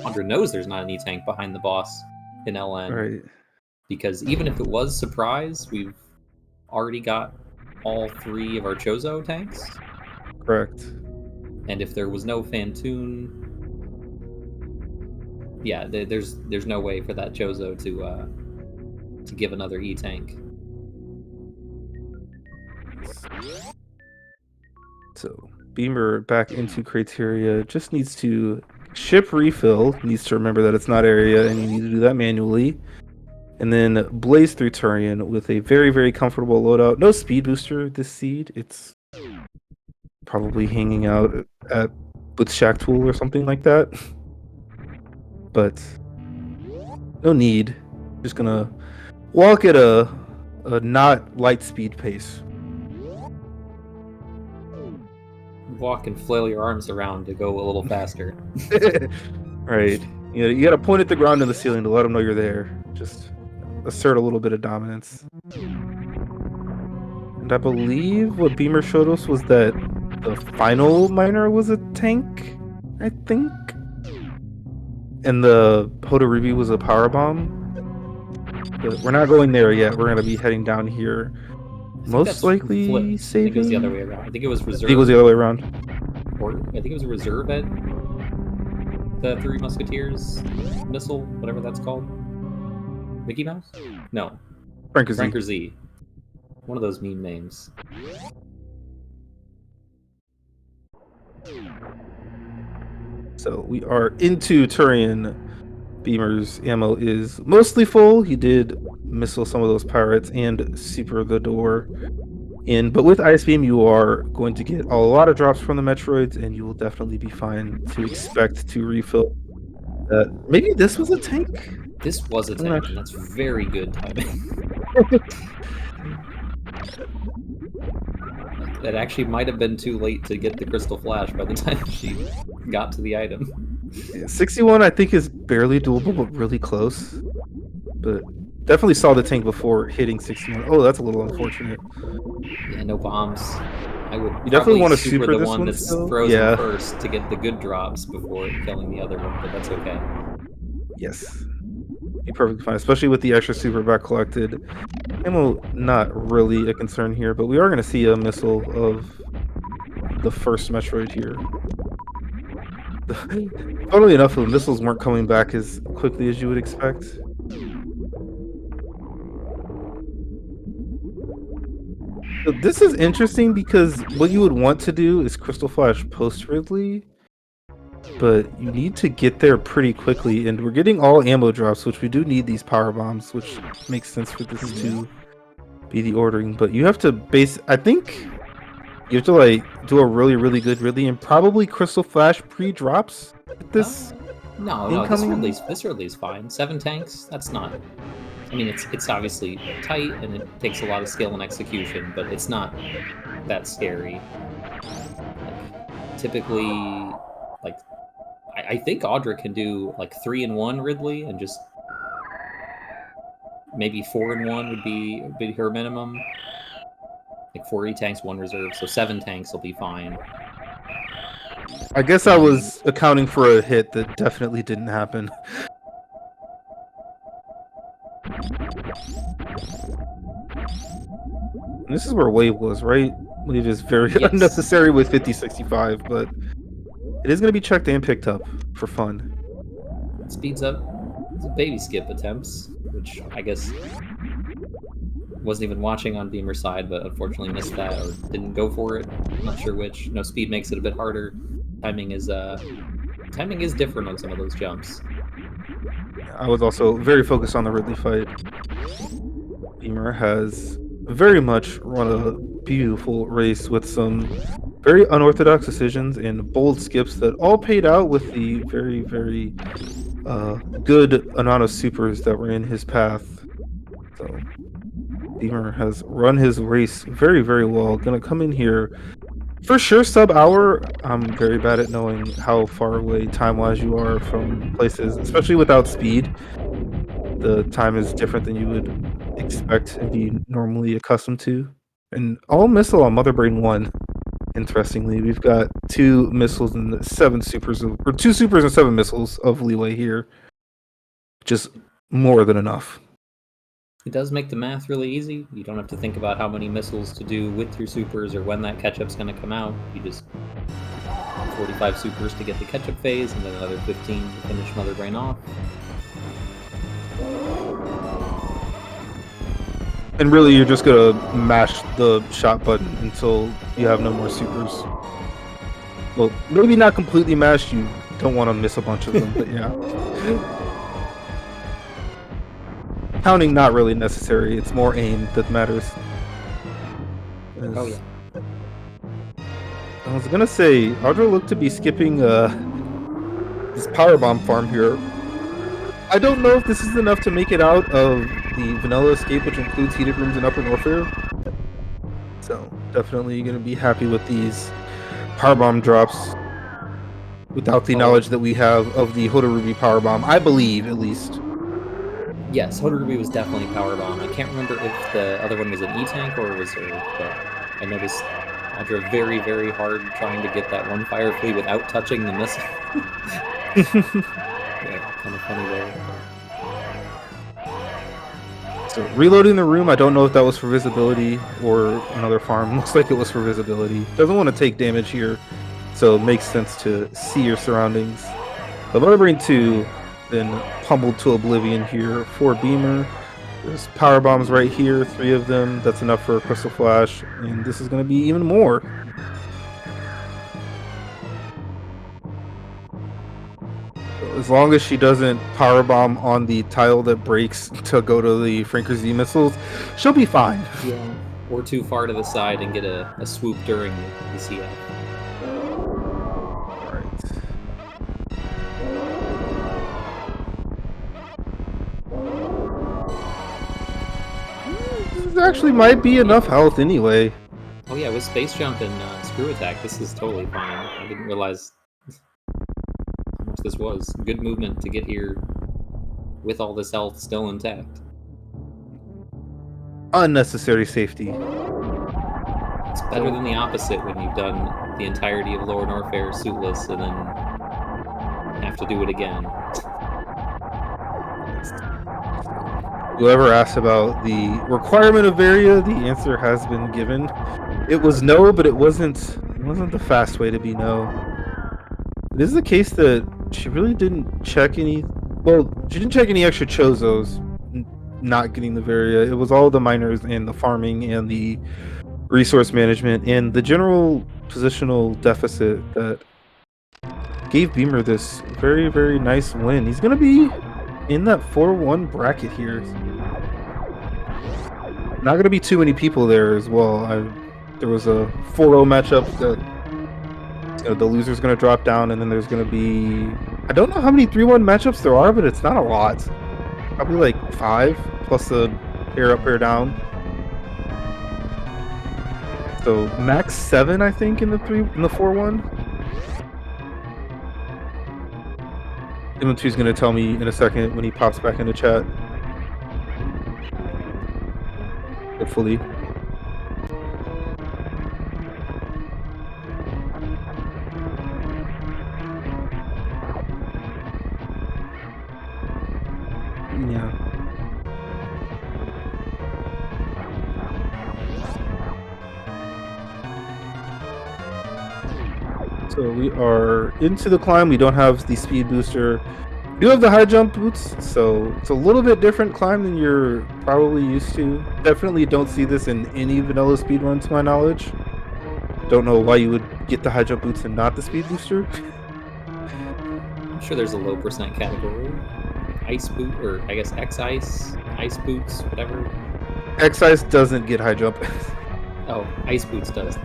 Audra knows there's not an E-tank behind the boss in LN. Right. Because even if it was surprise, we've already got all 3 of our Chozo tanks. Correct. And if there was no Fantoon, yeah, there's no way for that Chozo to give another E-tank. So Beamer back into criteria just needs to ship refill. Needs to remember that it's not area, and you need to do that manually. and then blaze through Turian with a very, very comfortable loadout. No speed booster this seed. It's probably hanging out with Shack Tool or something like that. But no need. Just gonna walk at a not light speed pace. Walk and flail your arms around to go a little faster. Right. You gotta point at the ground and the ceiling to let them know you're there. Just assert a little bit of dominance. And I believe what Beamer showed us was that the final miner was a tank, I think. And the Hoda was a power bomb. But we're not going there yet. We're gonna be heading down here. Most likely saving. I think it was the other way around. I think it was reserve. I think it was the other way around. Or I think it was a reserve at the Three Musketeers missile, whatever that's called. Mickey Mouse? No. Franker Z. One of those meme names. So we are into Turian. Beamer's ammo is mostly full. He did missile some of those pirates and super the door in, but with Ice Beam you are going to get a lot of drops from the Metroids, and you will definitely be fine to expect to refill. Maybe this was a tank? This was a tank, and that's very good timing. It actually might have been too late to get the Crystal Flash by the time she got to the item. Yeah, 61 I think is barely doable, but really close. But definitely saw the tank before hitting 61. Oh, that's a little unfortunate. Yeah, no bombs. I would you definitely want to super this the one that's frozen first to get the good drops before killing the other one, but that's okay. Yes. Be perfectly fine, especially with the extra super back collected. Ammo not really a concern here, but we are going to see a missile of the first Metroid here. Funnily enough, the missiles weren't coming back as quickly as you would expect. So this is interesting because what you would want to do is Crystal Flash post Ridley, but you need to get there pretty quickly, and we're getting all ammo drops, which we do need these power bombs, which makes sense for this to be the ordering. But you have to I think you have to like do a really, really good Ridley and probably Crystal Flash pre-drops with this. No, this Ridley's fine. 7 tanks, that's not. I mean, it's obviously tight and it takes a lot of skill and execution, but it's not that scary. Like, typically, like I think Audra can do like 3-in-1 Ridley, and just maybe 4-in-1 would be her minimum. Like 4 E-tanks, 1 reserve, so 7 tanks will be fine. I guess I was accounting for a hit that definitely didn't happen. And this is where Wave was, right? Wave is very unnecessary with 5065, but it is going to be checked and picked up for fun. It speeds up baby skip attempts, which I guess wasn't even watching on Beamer's side, but unfortunately missed that or didn't go for it. I'm not sure which. No, speed makes it a bit harder. Timing is different on some of those jumps. I was also very focused on the Ridley fight. Beamer has very much run a beautiful race with some very unorthodox decisions and bold skips that all paid out with the very, very good amount of supers that were in his path. So Beamer has run his race very, very well. Gonna come in here for sure sub-hour. I'm very bad at knowing how far away time-wise you are from places, especially without speed. The time is different than you would expect and be normally accustomed to. And all missile on Mother Brain 1. Interestingly, we've got 2 missiles and 7 supers, or 2 supers and 7 missiles of leeway here. Just more than enough. It does make the math really easy. You don't have to think about how many missiles to do with your supers or when that catch-up's going to come out. You just 45 supers to get the catch-up phase, and then another 15 to finish Mother Brain off. And really, you're just gonna mash the shot button until you have no more supers. Well, maybe not completely mash. You don't want to miss a bunch of them, but yeah. Counting not really necessary. It's more aim that matters. Oh yeah. I was gonna say, Audra looked to be skipping this powerbomb farm here. I don't know if this is enough to make it out of the vanilla escape, which includes heated rooms in Upper Norfair. So definitely gonna be happy with these powerbomb drops without the knowledge that we have of the Hodarubi powerbomb. I believe, at least. Yes, Hodarubi was definitely powerbomb. I can't remember if the other one was an E-tank or a reserve, but I noticed Audra very, very hard trying to get that one fire flea without touching the missile. Yeah, kind of funny there. So reloading the room, I don't know if that was for visibility or another farm. Looks like it was for visibility. Doesn't want to take damage here, so it makes sense to see your surroundings. The Butterbrain 2 been pummeled to oblivion here for Beamer. There's power bombs right here, 3 of them. That's enough for a Crystal Flash, and this is going to be even more. As long as she doesn't powerbomb on the tile that breaks to go to the Franker Z missiles, she'll be fine. Yeah, or too far to the side and get a swoop during the CF. Alright. This actually might be enough health anyway. Oh yeah, with Space Jump and Screw Attack, this is totally fine. I didn't realize how much this was. Good movement to get here with all this health still intact. Unnecessary safety. It's better than the opposite when you've done the entirety of Lower Norfair suitless and then have to do it again. Whoever asked about the requirement of Varia, the answer has been given. It was no, but it wasn't the fast way to be no. It is the case that she really didn't check any. Well, she didn't check any extra Chozos not getting the Varia. It was all the miners and the farming and the resource management and the general positional deficit that gave Beamer this very, very nice win. He's going to be in that 4-1 bracket here. Not going to be too many people there as well. There was a 4-0 matchup that the loser's going to drop down, and then there's going to be... I don't know how many 3-1 matchups there are, but it's not a lot. Probably like 5, plus a pair up, pair down. So max 7, I think, in the 4-1. Imantu's going to tell me in a second when he pops back into chat. Hopefully. Yeah. So we are into the climb. We don't have the speed booster. We do have the high jump boots, so it's a little bit different climb than you're probably used to. Definitely don't see this in any vanilla speedrun to my knowledge. Don't know why you would get the high jump boots and not the speed booster. I'm sure there's a low percent category. Ice boot, or I guess X-Ice, ice boots, whatever. X-Ice doesn't get high jump. Oh, ice boots does.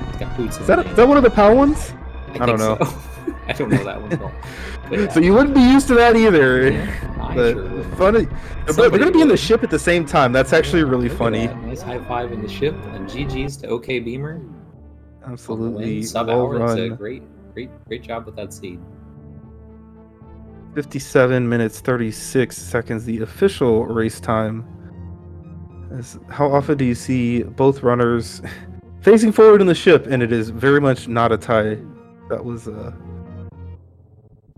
It's got boots in Is the that name. one of the PAL ones? I don't know. So. I don't know that one at all. But yeah. So you wouldn't be used to that either. Yeah, I But sure would. funny. But they're going to be in the ship at the same time. That's actually really Look at funny. that. Nice high five in the ship, and GG's to OK Beamer. Absolutely. Sub Well hour. It's a run. great job with that seed. 57 minutes 36 seconds, the official race time. How often do you see both runners facing forward in the ship, and it is very much not a tie? That was a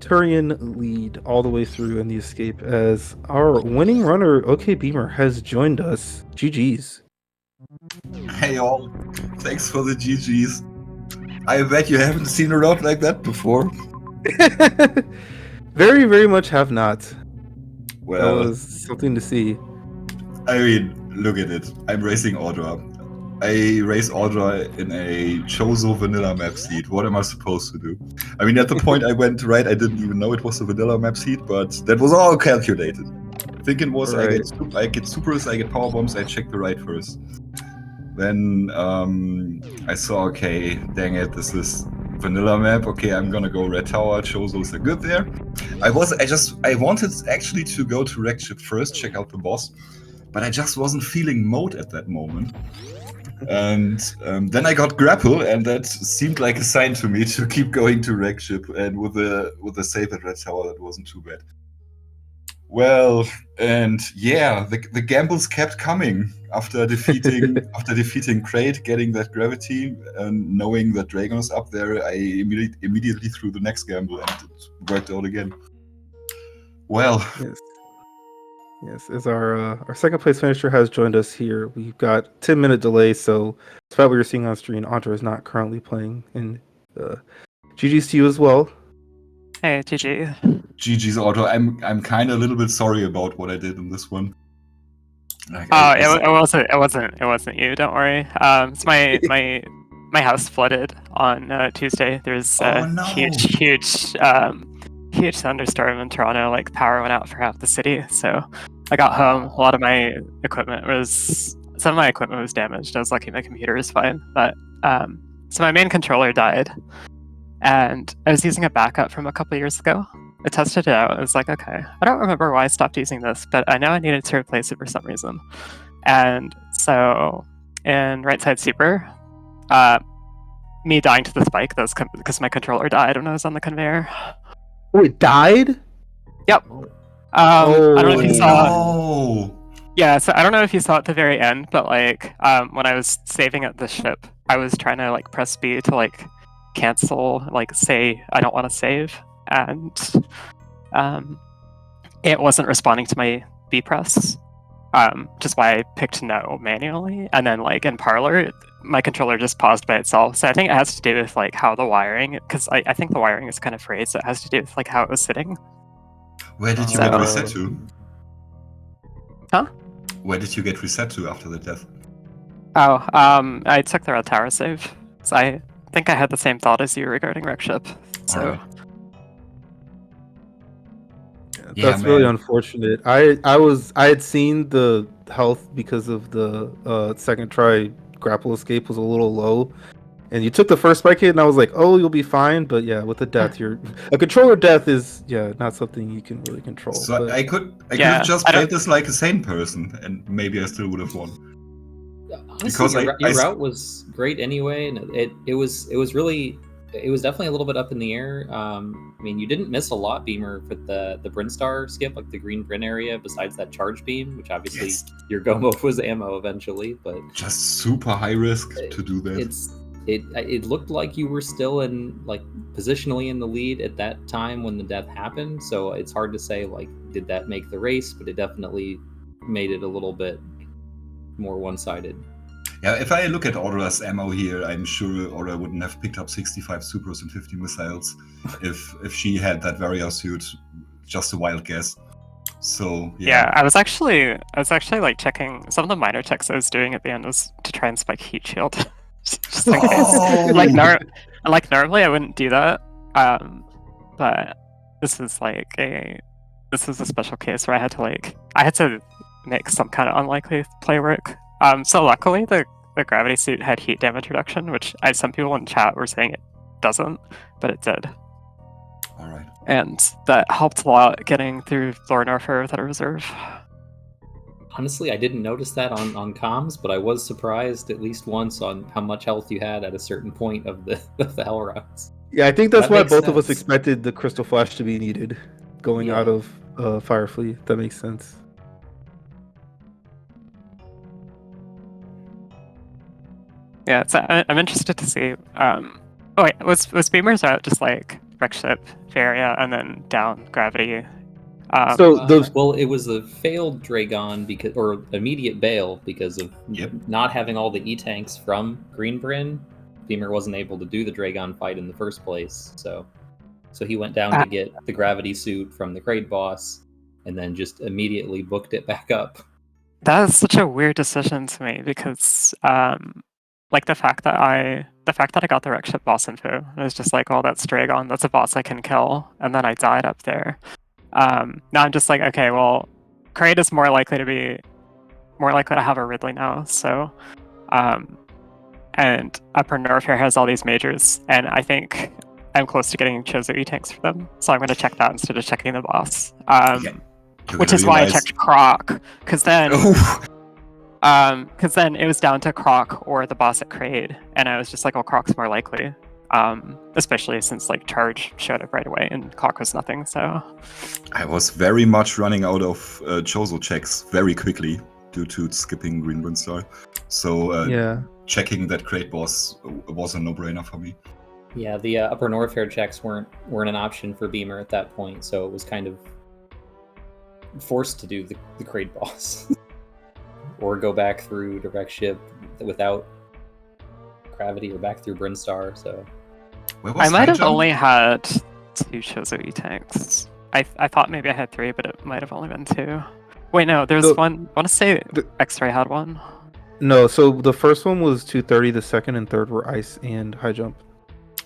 Turian lead all the way through in the escape as our winning runner, OK Beamer, has joined us. GG's. Hey all, thanks for the GG's. I bet you haven't seen a route like that before. Very, very much have not. Well, That was something to see. I mean, look at it. I'm racing Audra. I race Audra in a Chozo vanilla map seed. What am I supposed to do? I mean, at the point I went right, I didn't even know it was a vanilla map seed, but that was all calculated. Thinking was Right. I get supers, I get power bombs, I check the right first. Then I saw, okay, dang it, this is vanilla map. Okay, I'm gonna go red tower. Chozos are good there. I wanted actually to go to wreck ship first, check out the boss, but I just wasn't feeling mode at that moment. And then I got grapple, and that seemed like a sign to me to keep going to wreck ship. And with a save at red tower, that wasn't too bad. Well, and yeah, the gambles kept coming after defeating Kraid, getting that gravity, and knowing that Dragon's up there. I immediately threw the next gamble, and it worked out again. Well, Yes, as our second place finisher has joined us here. We've got 10-minute delay, so despite what you're seeing on screen, Audra is not currently playing. And GG's to you as well. Hey, GG. GG's Auto. I'm kind of a little bit sorry about what I did in this one. Like, It wasn't you. Don't worry. It's my house flooded on Tuesday. There's a huge thunderstorm in Toronto. Like power went out for half the city. So I got home. A lot of my equipment was damaged. I was lucky my computer is fine. But so my main controller died, and I was using a backup from a couple years ago. I tested it out. I was like, okay, I don't remember why I stopped using this, but I know I needed to replace it for some reason. And so in right side super, me dying to the spike, that's because my controller died when I was on the conveyor. Oh, it died? Yep. I don't know if you saw. No. Yeah, so I don't know if you saw at the very end, but like when I was saving at the ship, I was trying to like press B to like cancel, like say I don't want to save, and it wasn't responding to my B press, which is why I picked no manually. And then like in Parlor, my controller just paused by itself. So I think it has to do with like how the wiring, because I think the wiring is kind of frayed, so it has to do with like how it was sitting. Where did you get reset to? Huh? Where did you get reset to after the death? Oh, I took the red tower save. So I think I had the same thought as you regarding wreck ship. So. Right. Yeah, that's really unfortunate. I had seen the health because of the second try grapple escape was a little low, and you took the first spike hit, and I was like, oh, you'll be fine. But yeah, with the death, a controller death is not something you can really control. So but... I could have just played this like a sane person, and maybe I still would have won. Honestly, because your route was great anyway, and it was definitely a little bit up in the air. I mean, you didn't miss a lot, Beamer, for the Brinstar skip, like the green Brin area, besides that charge beam, which obviously your go mode was ammo eventually, but just super high risk to do that. It looked like you were still in like positionally in the lead at that time when the death happened, so it's hard to say like did that make the race, but it definitely made it a little bit more one-sided. Yeah, if I look at Audra's ammo here, I'm sure Audra wouldn't have picked up 65 supers and 50 missiles if she had that Varia suit. Just a wild guess. So yeah, I was actually like checking some of the minor checks I was doing at the end was to try and spike heat shield, just in case. Like normally I wouldn't do that, but this was a special case where I had to make some kind of unlikely play work. So luckily the gravity suit had heat damage reduction, which some people in chat were saying it doesn't, but it did. All right. And that helped a lot getting through Lord Norfair without a reserve. Honestly, I didn't notice that on comms, but I was surprised at least once on how much health you had at a certain point of the hell routes. Yeah, I think that's why both of us expected the Crystal Flash to be needed going out of Firefleet. That makes sense. Yeah, I'm interested to see. Was Beamer's route just like wreck ship, Varia, and then down gravity? Well, it was a failed Dragon or immediate bail because of not having all the E-tanks from Green Brin. Beamer wasn't able to do the Dragon fight in the first place, so he went down to get the gravity suit from the Kraid boss, and then just immediately booked it back up. That is such a weird decision to me because, like the fact that I got the wreck ship boss info, it was just like, oh, that's Dragon, that's a boss I can kill, and then I died up there. Now I'm just like, okay, well, Kraid is more likely to have a Ridley now. So, and Upper Norfair has all these majors, and I think I'm close to getting Chozo E-tanks for them. So I'm going to check that instead of checking the boss. Which is why I checked Croc, because then it was down to Croc or the boss at Kraid, and I was just like, "Oh, Croc's more likely." Especially since like Charge showed up right away and Croc was nothing. So I was very much running out of Chozo checks very quickly due to skipping Green Brinstar. So checking that Kraid boss was a no-brainer for me. Yeah, the Upper Norfair checks weren't an option for Beamer at that point, so it was kind of forced to do the Kraid boss. Or go back through Direct Ship without Gravity, or back through Brinstar, so... I might have only had 2 Chozo E-tanks. I thought maybe I had 3, but it might have only been 2. Wait, no, there's one... I want to say X-Ray had one. No, so the first one was 230, the second and third were Ice and High Jump.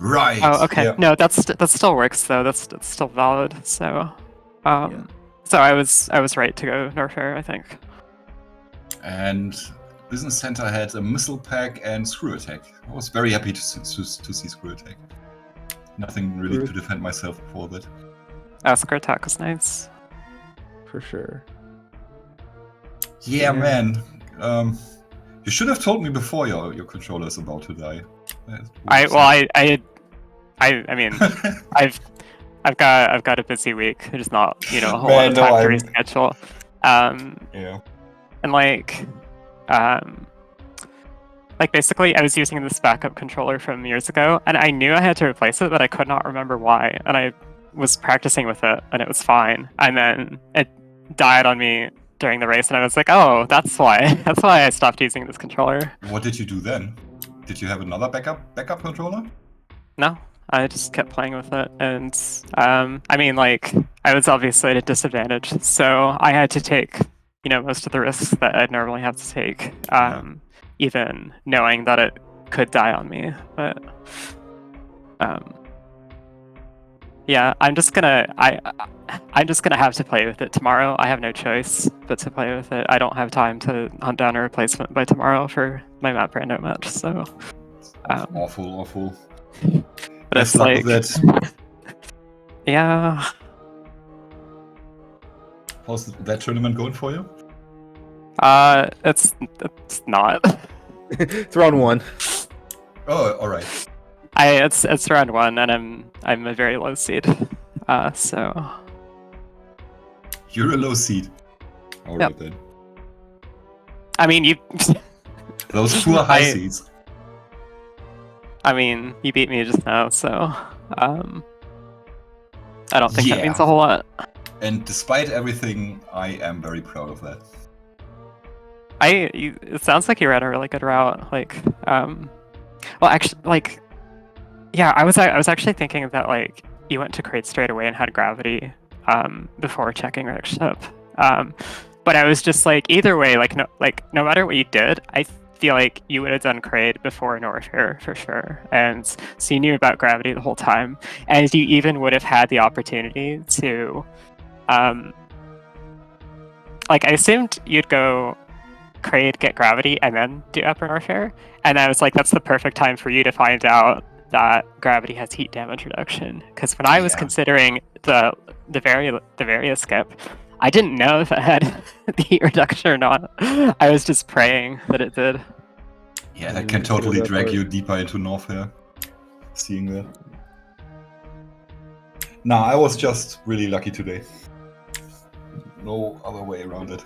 Right. Oh, okay. Yeah. No, that still works though. That's still valid. So, so I was right to go Norfair, I think. And Business Center had a Missile Pack and Screw Attack. I was very happy to see Screw Attack. Nothing really to defend myself before that. Screw Attack was nice. For sure. Yeah, man. You should have told me before your controller is about to die. I mean, I've got a busy week. There's not, a whole lot of time to reschedule. Yeah. And basically, I was using this backup controller from years ago, and I knew I had to replace it, but I could not remember why. And I was practicing with it, and it was fine. And then it died on me during the race, and I was like, "Oh, that's why. That's why I stopped using this controller." What did you do then? Did you have another backup controller? No, I just kept playing with it, and I mean, I was obviously at a disadvantage, so I had to take, most of the risks that I'd normally have to take, even knowing that it could die on me. But yeah, I'm just gonna have to play with it tomorrow. I have no choice but to play with it. I don't have time to hunt down a replacement by tomorrow for my map rando match. So awful. But Best it's luck like, with that. Yeah. How's that tournament going for you? It's not. It's round 1. Oh, all right. It's round 1, and I'm a very low seed. So. You're a low seed. All right then. I mean, you. Those poor high seeds. I mean, you beat me just now, so I don't think that means a whole lot. And despite everything, I am very proud of that. It sounds like you ran a really good route. Well, actually, yeah, I was actually thinking that you went to Kraid straight away and had Gravity before checking Rick's ship. But I was just either way, no matter what you did, I feel like you would have done Kraid before Norfair for sure, and so you knew about Gravity the whole time, and you even would have had the opportunity to, I assumed you'd go Kraid, get Gravity, and then do Upper Norfair, and I was like, that's the perfect time for you to find out that Gravity has heat damage reduction, because when I was considering the various skip, I didn't know if it had the heat reduction or not. I was just praying that it did. Yeah, that can totally drag you deeper into Norfair, seeing that. Nah, I was just really lucky today. No other way around it.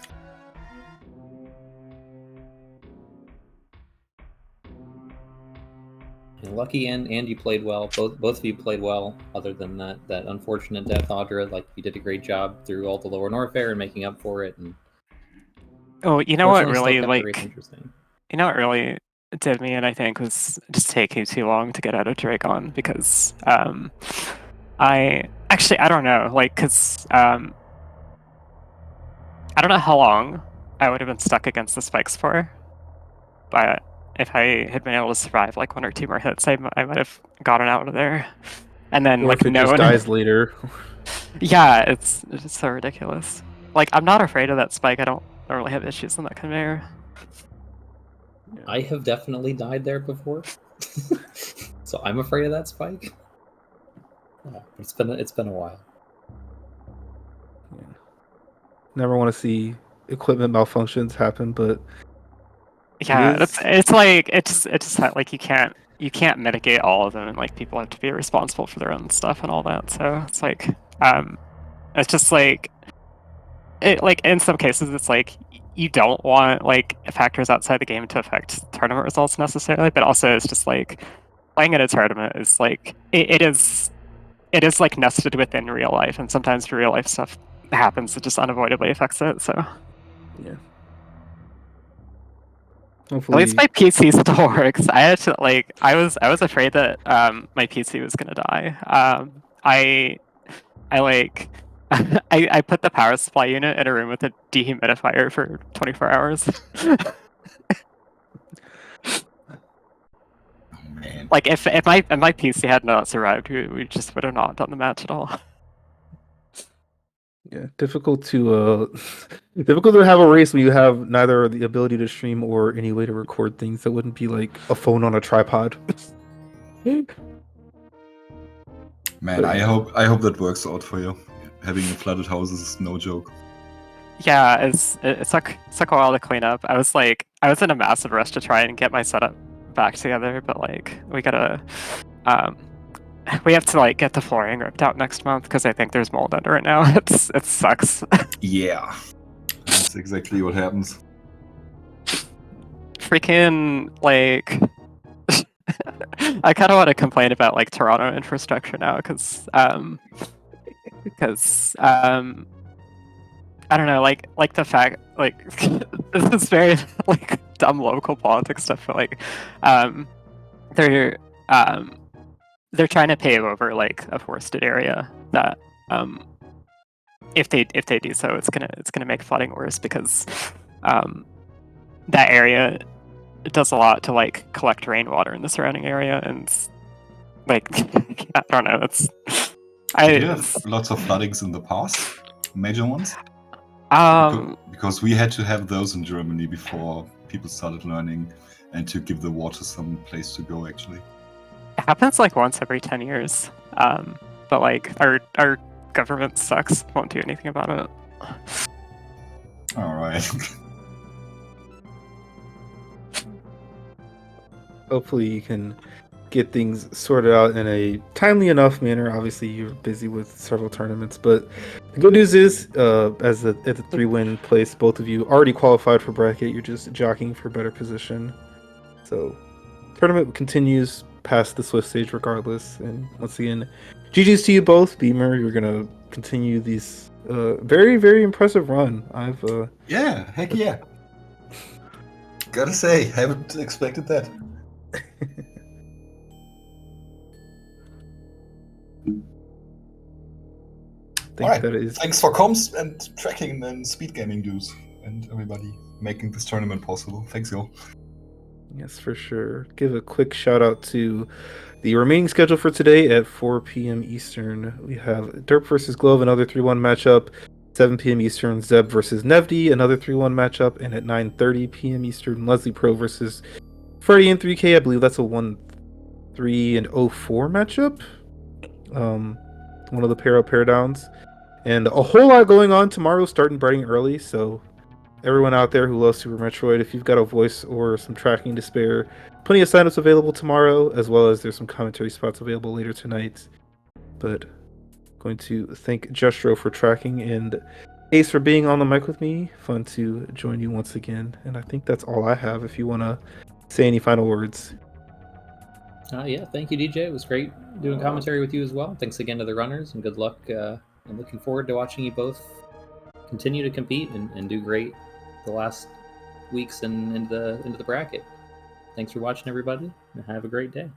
Lucky and you played well. Both of you played well. Other than that unfortunate death, Audra, you did a great job through all the lower Norfair and making up for it. And you know what really interesting. You know what really did me, and I think was just taking too long to get out of Dragon, because I don't know, because I don't know how long I would have been stuck against the spikes for, but if I had been able to survive 1 or 2 more hits, I might have gotten out of there. And then or if it no just one dies later. Yeah, it's so ridiculous. like I'm not afraid of that spike. I don't really have issues on that conveyor. I have definitely died there before, so I'm afraid of that spike. Yeah, it's been a while. Yeah. Never want to see equipment malfunctions happen, but Yeah, it's like it's just like you can't mitigate all of them, and like people have to be responsible for their own stuff and all that. So it's like it's just like like in some cases it's like you don't want like factors outside the game to affect tournament results necessarily, but also it's just like playing at a tournament is like it is like nested within real life, and sometimes real life stuff happens that just unavoidably affects it. So yeah. at least Hopefully, my PC still works. I had to like I was afraid that my PC was gonna die. I like I put the power supply unit in a room with a dehumidifier for 24 hours. Oh, man. Like if my PC had not survived, we just would have not done the match at all. yeah, difficult to difficult to have a race when you have neither the ability to stream or any way to record things that wouldn't be like a phone on a tripod. Man, But I yeah. hope that works out for you. Having a flooded house is no joke. Yeah, it took a while to clean up. I was in a massive rush to try and get my setup back together, but like we have to like get the flooring ripped out next month because I think there's mold under it now. It sucks. Yeah, that's exactly what happens. Freaking like I kind of want to complain about like Toronto infrastructure now because I don't know, like the fact like this is very like dumb local politics stuff, but like they're trying to pave over like a forested area that if they do so, it's gonna make flooding worse because that area does a lot to like collect rainwater in the surrounding area, and like I don't know, Did you have lots of floodings in the past? Major ones? Because we had to have those in Germany before people started learning and to give the water some place to go, actually. it happens like once every 10 years. But like our government sucks, won't do anything about it. Alright. Hopefully you can get things sorted out in a timely enough manner. Obviously you're busy with several tournaments, but the good news is at the 3-win place, both of you already qualified for bracket. You're just jockeying for better position. So tournament continues past the Swift stage regardless. And once again, GG's to you both. Beamer, you're gonna continue these very, very impressive run. Yeah, heck yeah. Gotta say, haven't expected that. Alright, thanks for comms and tracking and SpeedGaming dudes and everybody making this tournament possible. Thanks, y'all. Yes, for sure. Give a quick shout out to the remaining schedule for today at 4 p.m. Eastern. We have Derp versus Glove, another 3-1 matchup. 7 p.m. Eastern, Zeb versus Nevdi, another 3-1 matchup. And at 9:30 p.m. Eastern, Leslie Pro versus Freddy and 3K. I believe that's a 1-3 and 0-4 matchup. One of the pair downs. And a whole lot going on tomorrow, starting bright and early. So everyone out there who loves Super Metroid, if you've got a voice or some tracking to spare, plenty of signups available tomorrow, as well as there's some commentary spots available later tonight. But going to thank Justro for tracking and Ace for being on the mic with me. Fun to join you once again. And I think that's all I have. If you want to say any final words. Yeah, thank you, DJ. It was great doing commentary with you as well. Thanks again to the runners, and good luck. I'm looking forward to watching you both continue to compete and do great the last weeks and into the bracket. Thanks for watching, everybody, and have a great day.